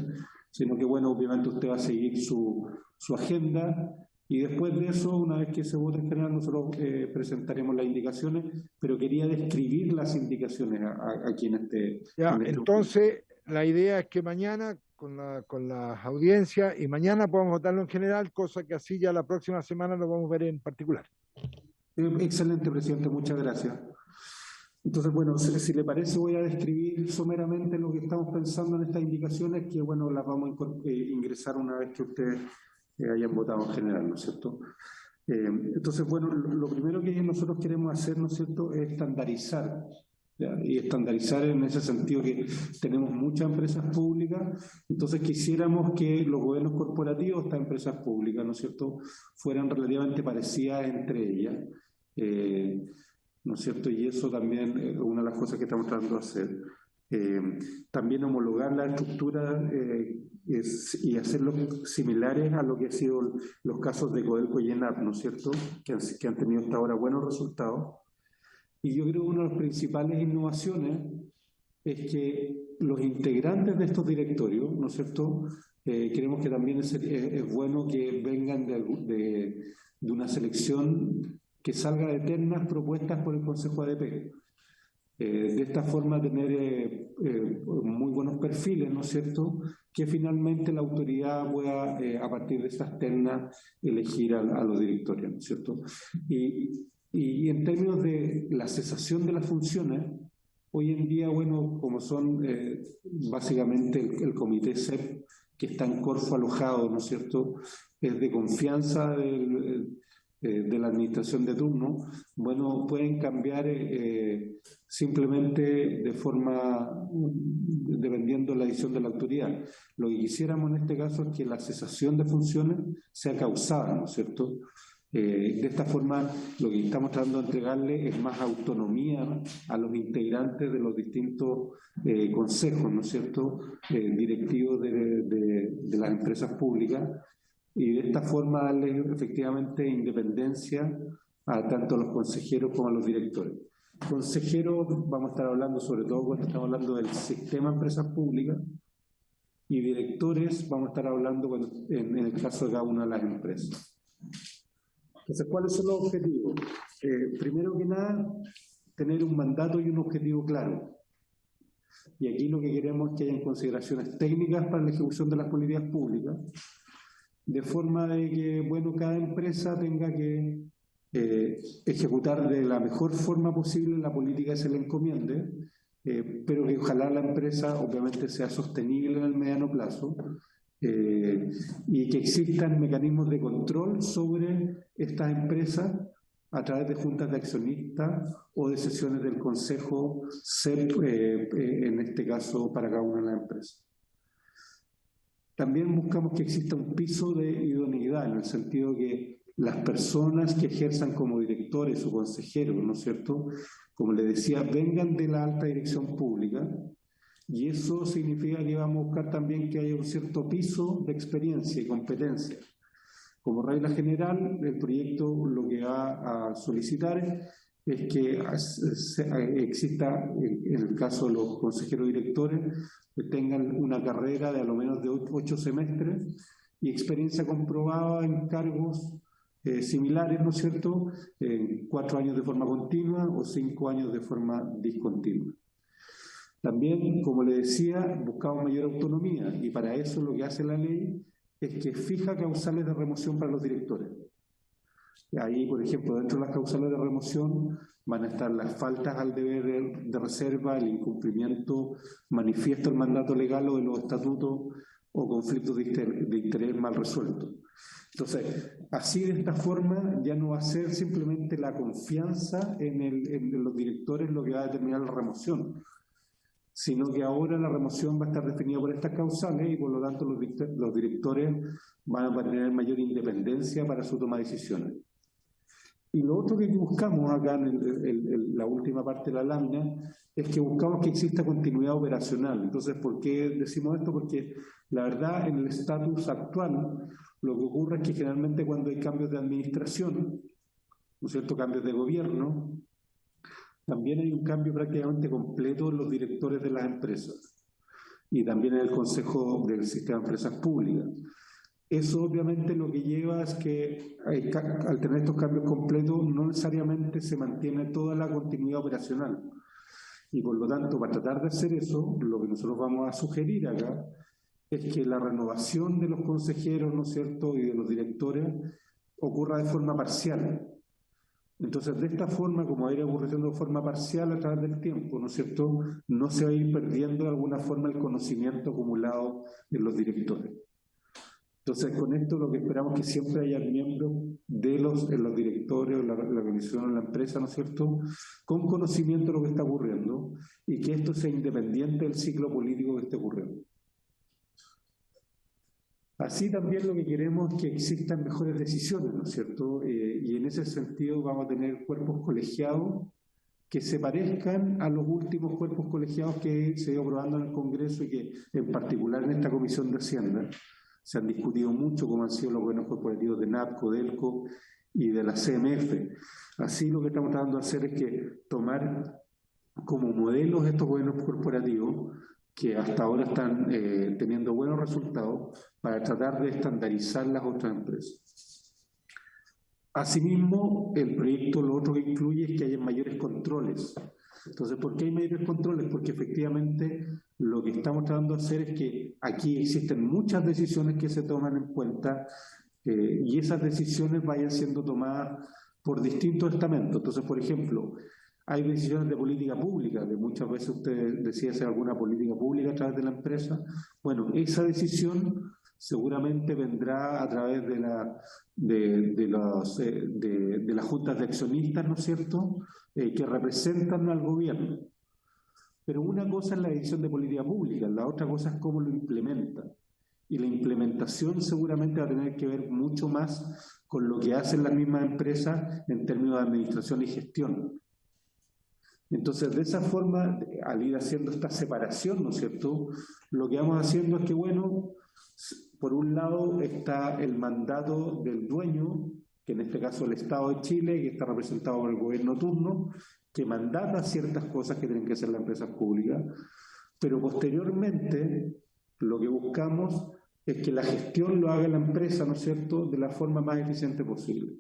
sino que, bueno, obviamente usted va a seguir su agenda. Y después de eso, una vez que se vote en general, nosotros presentaremos las indicaciones, pero quería describir las indicaciones aquí en este... Ya, entonces, la idea es que mañana, con las audiencias, y mañana podamos votarlo en general, cosa que así ya la próxima semana lo vamos a ver en particular. Excelente, presidente, muchas gracias. Entonces, bueno, si le parece, voy a describir someramente lo que estamos pensando en estas indicaciones, que, bueno, las vamos a ingresar una vez que ustedes hayan votado en general, ¿no es cierto? Entonces, bueno, lo primero que nosotros queremos hacer, ¿no es cierto?, es estandarizar, ¿ya? Y estandarizar en ese sentido que tenemos muchas empresas públicas, entonces quisiéramos que los gobiernos corporativos de estas empresas públicas, ¿no es cierto?, fueran relativamente parecidas entre ellas, ¿no es cierto? Y eso también es una de las cosas que estamos tratando de hacer. También homologar la estructura y hacerlo similares a lo que han sido los casos de Codelco y ENAP, ¿no es cierto?, que han tenido hasta ahora buenos resultados. Y yo creo que una de las principales innovaciones es que los integrantes de estos directorios, ¿no es cierto?, creemos que también es bueno que vengan de una selección que salga de ternas propuestas por el Consejo ADP. De esta forma tener muy buenos perfiles, ¿no es cierto?, que finalmente la autoridad pueda, a partir de estas ternas, elegir a los directorios, ¿no es cierto? Y en términos de la cesación de las funciones, hoy en día, bueno, como son básicamente el comité CEP, que está en Corfo alojado, ¿no es cierto?, es de confianza de la administración de turno, bueno, pueden cambiar simplemente de forma, dependiendo de la decisión de la autoridad. Lo que quisiéramos en este caso es que la cesación de funciones sea causada, ¿no es cierto? De esta forma, lo que estamos tratando de entregarle es más autonomía a los integrantes de los distintos consejos, ¿no es cierto?, directivos de las empresas públicas, y de esta forma darle efectivamente independencia a tanto a los consejeros como a los directores. Consejeros vamos a estar hablando sobre todo cuando estamos hablando del sistema de empresas públicas, y directores vamos a estar hablando en el caso de cada una de las empresas. Entonces, ¿cuáles son los objetivos? Primero que nada, tener un mandato y un objetivo claro. Y aquí lo que queremos es que hayan consideraciones técnicas para la ejecución de las políticas públicas, de forma de que, bueno, cada empresa tenga que ejecutar de la mejor forma posible la política que se le encomiende, pero que ojalá la empresa obviamente sea sostenible en el mediano plazo, y que existan mecanismos de control sobre estas empresas a través de juntas de accionistas o de sesiones del Consejo CEP, en este caso para cada una de las empresas. También buscamos que exista un piso de idoneidad, en el sentido que las personas que ejerzan como directores o consejeros, ¿no es cierto?, como le decía, vengan de la alta dirección pública, y eso significa que vamos a buscar también que haya un cierto piso de experiencia y competencia. Como regla general, el proyecto lo que va a solicitar es que exista, en el caso de los consejeros directores, que tengan una carrera de a lo menos de 8 semestres y experiencia comprobada en cargos similares, ¿no es cierto?, 4 años de forma continua o 5 años de forma discontinua. También, como le decía, buscamos mayor autonomía, y para eso lo que hace la ley es que fija causales de remoción para los directores. Ahí, por ejemplo, dentro de las causales de remoción van a estar las faltas al deber de reserva, el incumplimiento manifiesto del mandato legal o de los estatutos o conflictos de interés mal resueltos. Entonces, así de esta forma ya no va a ser simplemente la confianza en los directores lo que va a determinar la remoción, sino que ahora la remoción va a estar definida por estas causales y por lo tanto los directores van a tener mayor independencia para su toma de decisiones. Y lo otro que buscamos acá en la última parte de la lámina es que buscamos que exista continuidad operacional. Entonces, ¿por qué decimos esto? Porque la verdad, en el estatus actual, lo que ocurre es que generalmente cuando hay cambios de administración, ¿no es cierto?, cambios de gobierno, también hay un cambio prácticamente completo en los directores de las empresas y también en el Consejo del Sistema de Empresas Públicas. Eso obviamente lo que lleva es que al tener estos cambios completos no necesariamente se mantiene toda la continuidad operacional. Y por lo tanto, para tratar de hacer eso, lo que nosotros vamos a sugerir acá es que la renovación de los consejeros, ¿no es cierto?, y de los directores ocurra de forma parcial. Entonces, de esta forma, como va a ir ocurriendo de forma parcial a través del tiempo, ¿no es cierto?, no se va a ir perdiendo de alguna forma el conocimiento acumulado en los directores. Entonces, con esto lo que esperamos es que siempre haya miembros en los directores, la organización, la empresa, ¿no es cierto?, con conocimiento de lo que está ocurriendo y que esto sea independiente del ciclo político que esté ocurriendo. Así también lo que queremos es que existan mejores decisiones, ¿no es cierto? Y en ese sentido vamos a tener cuerpos colegiados que se parezcan a los últimos cuerpos colegiados que se ha ido aprobando en el Congreso y que en particular en esta Comisión de Hacienda se han discutido mucho, como han sido los gobiernos corporativos de NAPCO, DELCO y de la CMF. Así lo que estamos tratando de hacer es que tomar como modelos estos gobiernos corporativos que hasta ahora están teniendo buenos resultados para tratar de estandarizar las otras empresas. Asimismo, el proyecto lo otro que incluye es que haya mayores controles. Entonces, ¿por qué hay mayores controles? Porque efectivamente lo que estamos tratando de hacer es que aquí existen muchas decisiones que se toman en cuenta y esas decisiones vayan siendo tomadas por distintos estamentos. Entonces, por ejemplo, hay decisiones de política pública, que muchas veces usted decide hacer alguna política pública a través de la empresa. Bueno, esa decisión seguramente vendrá a través de las juntas de accionistas, ¿no es cierto?, que representan al gobierno. Pero una cosa es la decisión de política pública, la otra cosa es cómo lo implementan. Y la implementación seguramente va a tener que ver mucho más con lo que hacen las mismas empresas en términos de administración y gestión. Entonces, de esa forma, al ir haciendo esta separación, ¿no es cierto?, lo que vamos haciendo es que, bueno, por un lado está el mandato del dueño, que en este caso es el Estado de Chile, que está representado por el gobierno turno, que mandata ciertas cosas que tienen que hacer las empresas públicas, pero posteriormente lo que buscamos es que la gestión lo haga la empresa, ¿no es cierto?, de la forma más eficiente posible.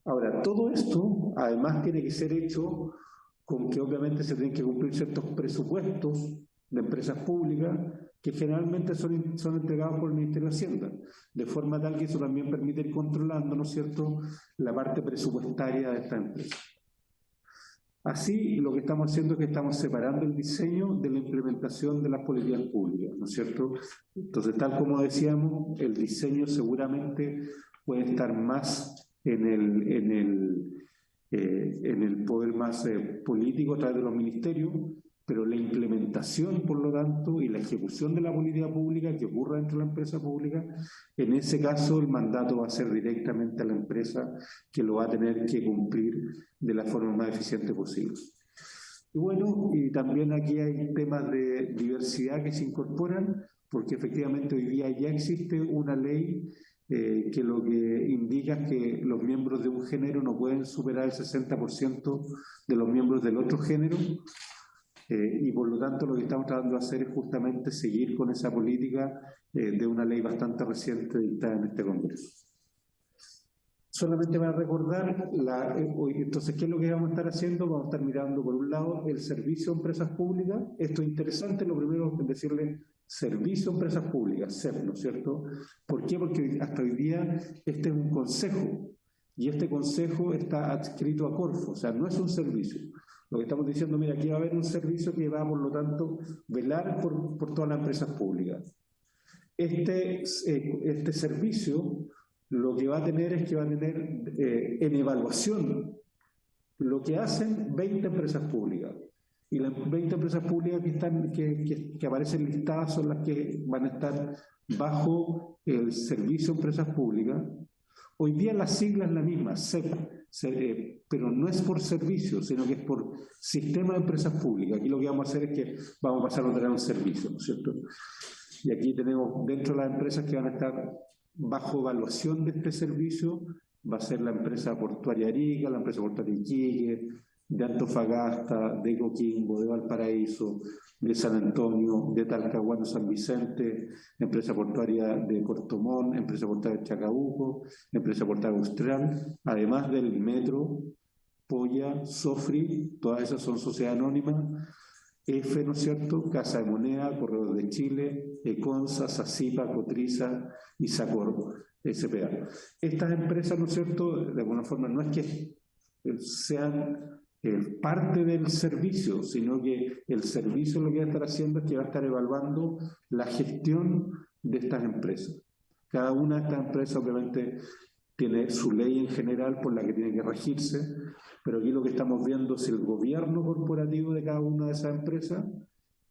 Ahora, todo esto, además, tiene que ser hecho con que obviamente se tienen que cumplir ciertos presupuestos de empresas públicas que generalmente son entregados por el Ministerio de Hacienda, de forma tal que eso también permite ir controlando, ¿no es cierto?, la parte presupuestaria de esta empresa. Así, lo que estamos haciendo es que estamos separando el diseño de la implementación de las políticas públicas, ¿no es cierto? Entonces, tal como decíamos, el diseño seguramente puede estar más en el poder más político a través de los ministerios, pero la implementación, por lo tanto, y la ejecución de la política pública que ocurra dentro de la empresa pública, en ese caso el mandato va a ser directamente a la empresa que lo va a tener que cumplir de la forma más eficiente posible. Y bueno, y también aquí hay temas de diversidad que se incorporan, porque efectivamente hoy día ya existe una ley que lo que indica es que los miembros de un género no pueden superar el 60% de los miembros del otro género, y por lo tanto lo que estamos tratando de hacer es justamente seguir con esa política de una ley bastante reciente dictada en este Congreso. Solamente para recordar, entonces, ¿qué es lo que vamos a estar haciendo? Vamos a estar mirando, por un lado, el servicio a empresas públicas. Esto es interesante, lo primero es decirle servicio a empresas públicas, SEP, ¿no es cierto? ¿Por qué? Porque hasta hoy día este es un consejo y este consejo está adscrito a Corfo, o sea, no es un servicio. Lo que estamos diciendo, mira, aquí va a haber un servicio que va, por lo tanto, velar por todas las empresas públicas. Este servicio lo que va a tener es que va a tener en evaluación lo que hacen 20 empresas públicas. Y las 20 empresas públicas que aparecen listadas son las que van a estar bajo el servicio de empresas públicas. Hoy día la sigla es la misma, CEP, pero no es por servicio, sino que es por sistema de empresas públicas. Aquí lo que vamos a hacer es que vamos a pasar a tener un servicio, ¿no es cierto? Y aquí tenemos dentro de las empresas que van a estar bajo evaluación de este servicio, va a ser la empresa portuaria Arica, la empresa portuaria Iquique, de Antofagasta, de Coquimbo, de Valparaíso, de San Antonio, de Talcahuano, San Vicente, empresa portuaria de Puerto Montt, empresa portuaria de Chacabuco, empresa portuaria Austral, además del Metro, Polla, Sofri, todas esas son sociedades anónimas, EFE, ¿no es cierto?, Casa de Moneda, Correos de Chile, Econsa, Sacipa, Cotriza y Sacor, SPA. Estas empresas, ¿no es cierto?, de alguna forma no es que sean parte del servicio, sino que el servicio lo que va a estar haciendo es que va a estar evaluando la gestión de estas empresas. Cada una de estas empresas obviamente tiene su ley en general por la que tiene que regirse, pero aquí lo que estamos viendo es el gobierno corporativo de cada una de esas empresas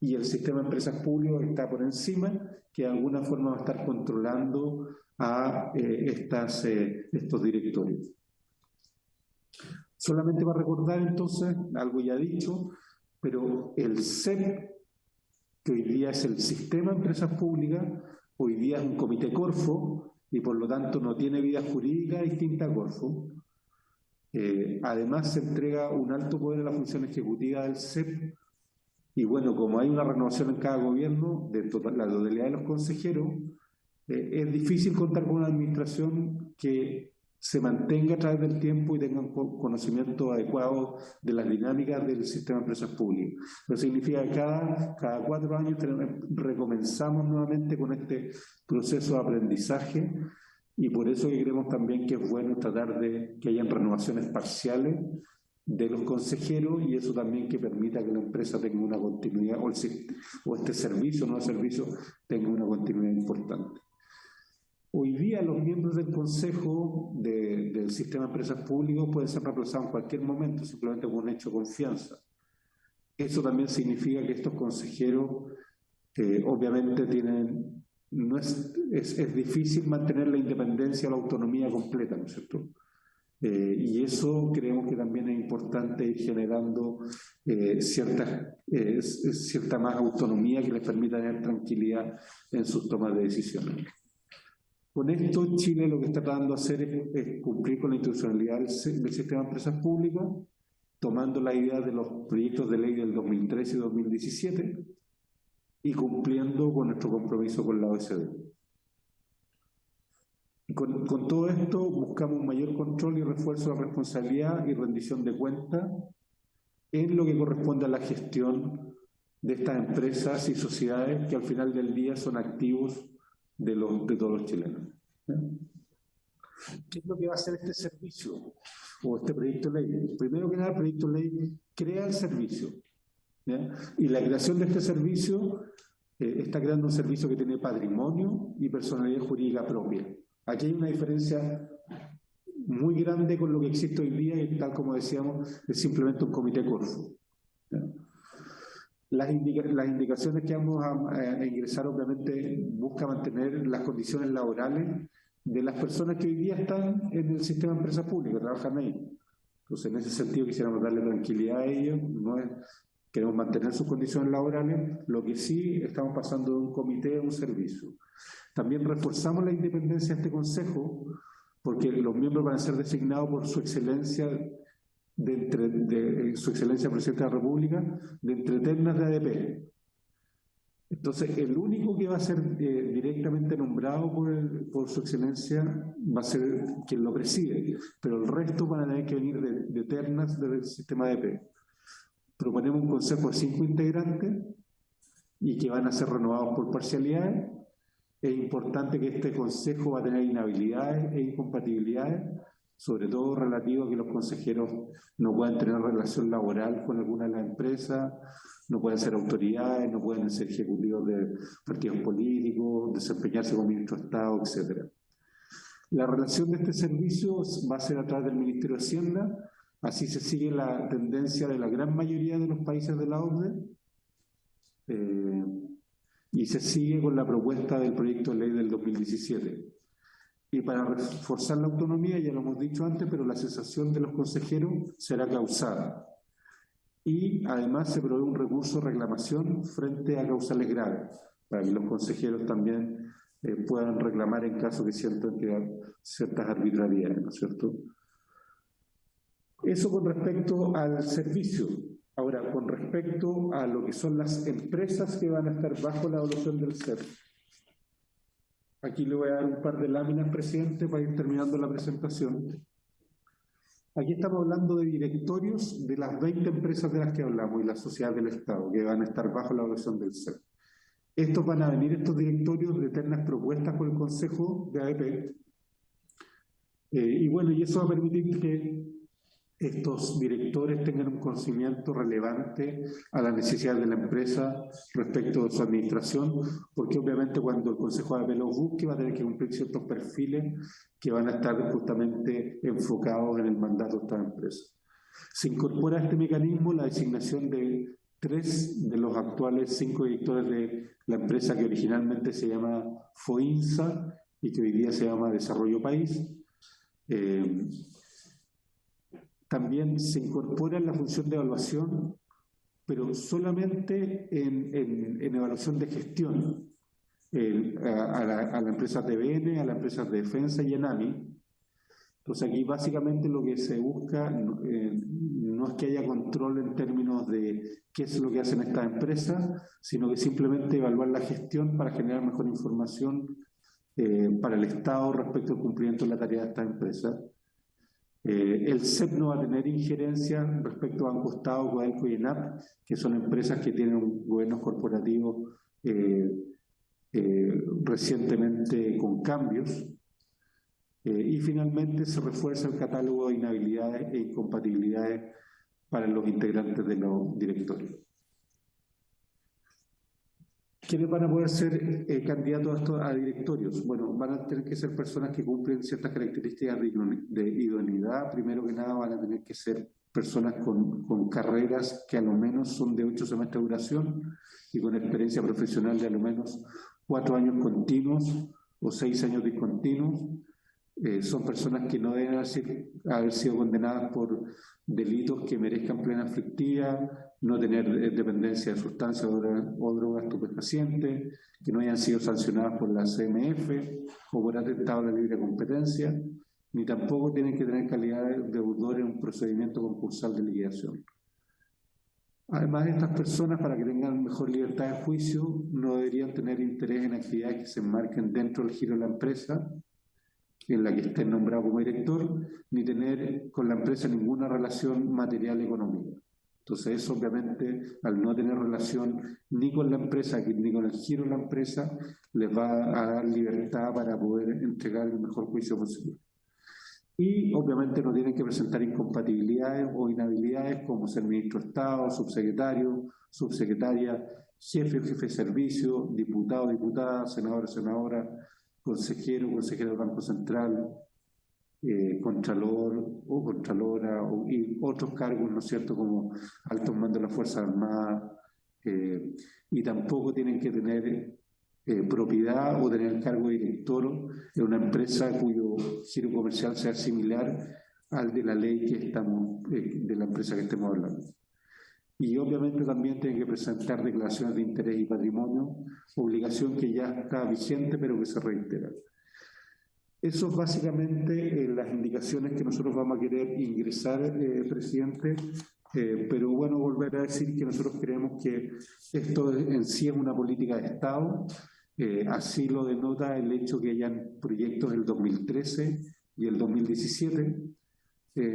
y el sistema de empresas públicas está por encima, que de alguna forma va a estar controlando a estos directorios. Solamente para recordar entonces, algo ya dicho, pero el CEP, que hoy día es el sistema de empresas públicas, hoy día es un comité Corfo y por lo tanto no tiene vida jurídica distinta a Corfo. Además se entrega un alto poder a la función ejecutiva del CEP y bueno, como hay una renovación en cada gobierno de la totalidad de los consejeros, es difícil contar con una administración que se mantenga a través del tiempo y tenga un conocimiento adecuado de las dinámicas del sistema de empresas públicas. Eso significa que cada 4 años recomenzamos nuevamente con este proceso de aprendizaje y por eso que creemos también que es bueno tratar de que hayan renovaciones parciales de los consejeros y eso también que permita que la empresa tenga una continuidad o este servicio, no servicio, tenga una continuidad importante. Hoy día los miembros del Consejo del Sistema de Empresas Públicas pueden ser reemplazados en cualquier momento, simplemente con un hecho de confianza. Eso también significa que estos consejeros obviamente es difícil mantener la independencia o la autonomía completa, ¿no es cierto? Y eso creemos que también es importante ir generando cierta más autonomía que les permita tener tranquilidad en sus tomas de decisiones. Con esto, Chile lo que está tratando de hacer es cumplir con la institucionalidad del sistema de empresas públicas, tomando la idea de los proyectos de ley del 2013 y 2017 y cumpliendo con nuestro compromiso con la OECD. Y con todo esto buscamos un mayor control y refuerzo de la responsabilidad y rendición de cuentas en lo que corresponde a la gestión de estas empresas y sociedades que al final del día son activos de todos los chilenos. ¿Qué es lo que va a hacer este servicio o este proyecto de ley? Primero que nada, el proyecto de ley crea el servicio, ¿ya? Y la creación de este servicio está creando un servicio que tiene patrimonio y personalidad jurídica propia. Aquí hay una diferencia muy grande con lo que existe hoy día y tal como decíamos, es simplemente un comité Corfo, ¿ya? Las indicaciones que vamos a ingresar obviamente busca mantener las condiciones laborales de las personas que hoy día están en el sistema de empresas públicas, trabajan ahí. Entonces, en ese sentido quisiéramos darle tranquilidad a ellos, queremos mantener sus condiciones laborales, lo que sí estamos pasando de un comité a un servicio. También reforzamos la independencia de este consejo, porque los miembros van a ser designados por su excelencia de su excelencia Presidente de la República, de entre ternas de ADP. Entonces, el único que va a ser directamente nombrado por su excelencia va a ser quien lo preside, pero el resto van a tener que venir de ternas del sistema ADP. Proponemos un consejo de 5 integrantes y que van a ser renovados por parcialidades. Es importante que este consejo va a tener inhabilidades e incompatibilidades sobre todo relativo a que los consejeros no puedan tener relación laboral con alguna de las empresas, no pueden ser autoridades, no pueden ser ejecutivos de partidos políticos, desempeñarse como ministro de Estado, etc. La relación de este servicio va a ser a través del Ministerio de Hacienda. Así se sigue la tendencia de la gran mayoría de los países de la OCDE, y se sigue con la propuesta del proyecto de ley del 2017. Y para reforzar la autonomía, ya lo hemos dicho antes, pero la cesación de los consejeros será causada. Y además se provee un recurso de reclamación frente a causales graves, para que los consejeros también puedan reclamar en caso que sientan que hay ciertas arbitrariedades, ¿no es cierto? Eso con respecto al servicio. Ahora, con respecto a lo que son las empresas que van a estar bajo la evaluación del CEP. Aquí le voy a dar un par de láminas, presidente, para ir terminando la presentación. Aquí estamos hablando de directorios de las 20 empresas de las que hablamos y las sociedades del Estado, que van a estar bajo la evaluación del CEP. Estos van a venir, estos directorios, de eternas propuestas por el Consejo de AEP. Y bueno, y eso va a permitir que estos directores tengan un conocimiento relevante a las necesidades de la empresa respecto de su administración, porque obviamente cuando el Consejo de AEP los busque va a tener que cumplir ciertos perfiles que van a estar justamente enfocados en el mandato de estas empresas. Se incorpora a este mecanismo la designación de 3 de los actuales 5 directores de la empresa que originalmente se llama FOINSA y que hoy día se llama Desarrollo País. También se incorpora en la función de evaluación, pero solamente en evaluación de gestión, a la empresa TVN, a la empresa de defensa y ENAMI. Entonces aquí básicamente lo que se busca no es que haya control en términos de qué es lo que hacen estas empresas, sino que simplemente evaluar la gestión para generar mejor información para el Estado respecto al cumplimiento de la tarea de estas empresas. El CEP no va a tener injerencia respecto a Banco Estado, Codelco y ENAP, que son empresas que tienen gobiernos corporativos recientemente con cambios. Y finalmente se refuerza el catálogo de inhabilidades e incompatibilidades para los integrantes de los directorios. ¿Quiénes van a poder ser candidatos a directorios? Bueno, van a tener que ser personas que cumplen ciertas características de idoneidad. Primero que nada van a tener que ser personas con carreras que a lo menos son de 8 semestres de duración y con experiencia profesional de a lo menos 4 años continuos o 6 años discontinuos. Son personas que no deben haber sido condenadas por delitos que merezcan pena aflictiva, no tener dependencia de sustancias o drogas estupefacientes, que no hayan sido sancionadas por la CMF o por atentado a la libre competencia, ni tampoco tienen que tener calidad de deudor en un procedimiento concursal de liquidación. Además, estas personas, para que tengan mejor libertad de juicio, no deberían tener interés en actividades que se enmarquen dentro del giro de la empresa, en la que esté nombrado como director, ni tener con la empresa ninguna relación material económica. Entonces eso obviamente, al no tener relación ni con la empresa ni con el giro de la empresa, les va a dar libertad para poder entregar el mejor juicio posible. Y obviamente no tienen que presentar incompatibilidades o inhabilidades como ser ministro de Estado, subsecretario, subsecretaria, jefe o jefe de servicio, diputado, diputada, senador, senadora, consejero, consejera del Banco Central, contralor o contralora y otros cargos, ¿no es cierto?, como altos mandos de las Fuerzas Armadas, y tampoco tienen que tener propiedad o tener el cargo de director de una empresa cuyo giro comercial sea similar al de la ley que estamos, de la empresa que estemos hablando. Y obviamente también tienen que presentar declaraciones de interés y patrimonio, obligación que ya está vigente pero que se reitera. Eso es básicamente las indicaciones que nosotros vamos a querer ingresar, presidente, pero bueno, volver a decir que nosotros creemos que esto en sí es una política de Estado, así lo denota el hecho que hayan proyectos del 2013 y el 2017.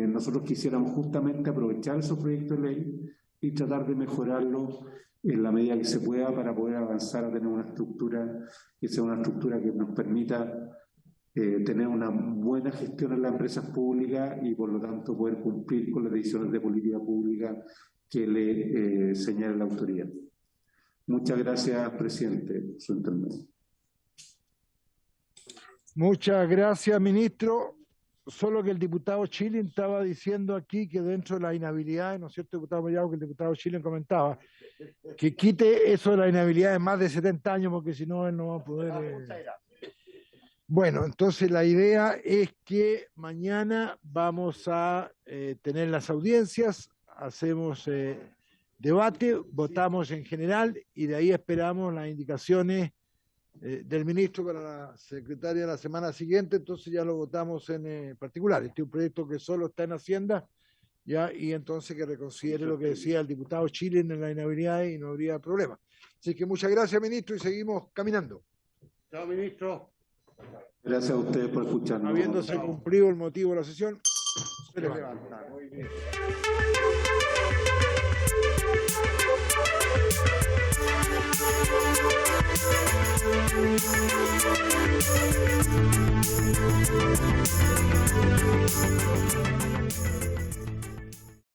Nosotros quisiéramos justamente aprovechar esos proyectos de ley y tratar de mejorarlo en la medida que se pueda para poder avanzar a tener una estructura que sea una estructura que nos permita tener una buena gestión en las empresas públicas y por lo tanto poder cumplir con las decisiones de política pública que le señale la autoridad. Muchas gracias, presidente, su intervención. Muchas gracias, ministro. Solo que el diputado Schilling estaba diciendo aquí que dentro de las inhabilidades, ¿no es cierto, diputado Moyano, que el diputado Schilling comentaba, que quite eso de la inhabilidad de más de 70 años, porque si no, él no va a poder... Bueno, entonces la idea es que mañana vamos a tener las audiencias, hacemos debate, votamos en general y de ahí esperamos las indicaciones del ministro para la secretaria la semana siguiente, entonces ya lo votamos en particular. Este es un proyecto que solo está en Hacienda, ya, y entonces que reconsidere lo que decía el diputado Chile en la inhabilidad y no habría problema. Así que muchas gracias, ministro, y seguimos caminando. Chao, ministro. Gracias a ustedes por escucharnos. Habiéndose cumplido el motivo de la sesión, se levanta. Muy bien.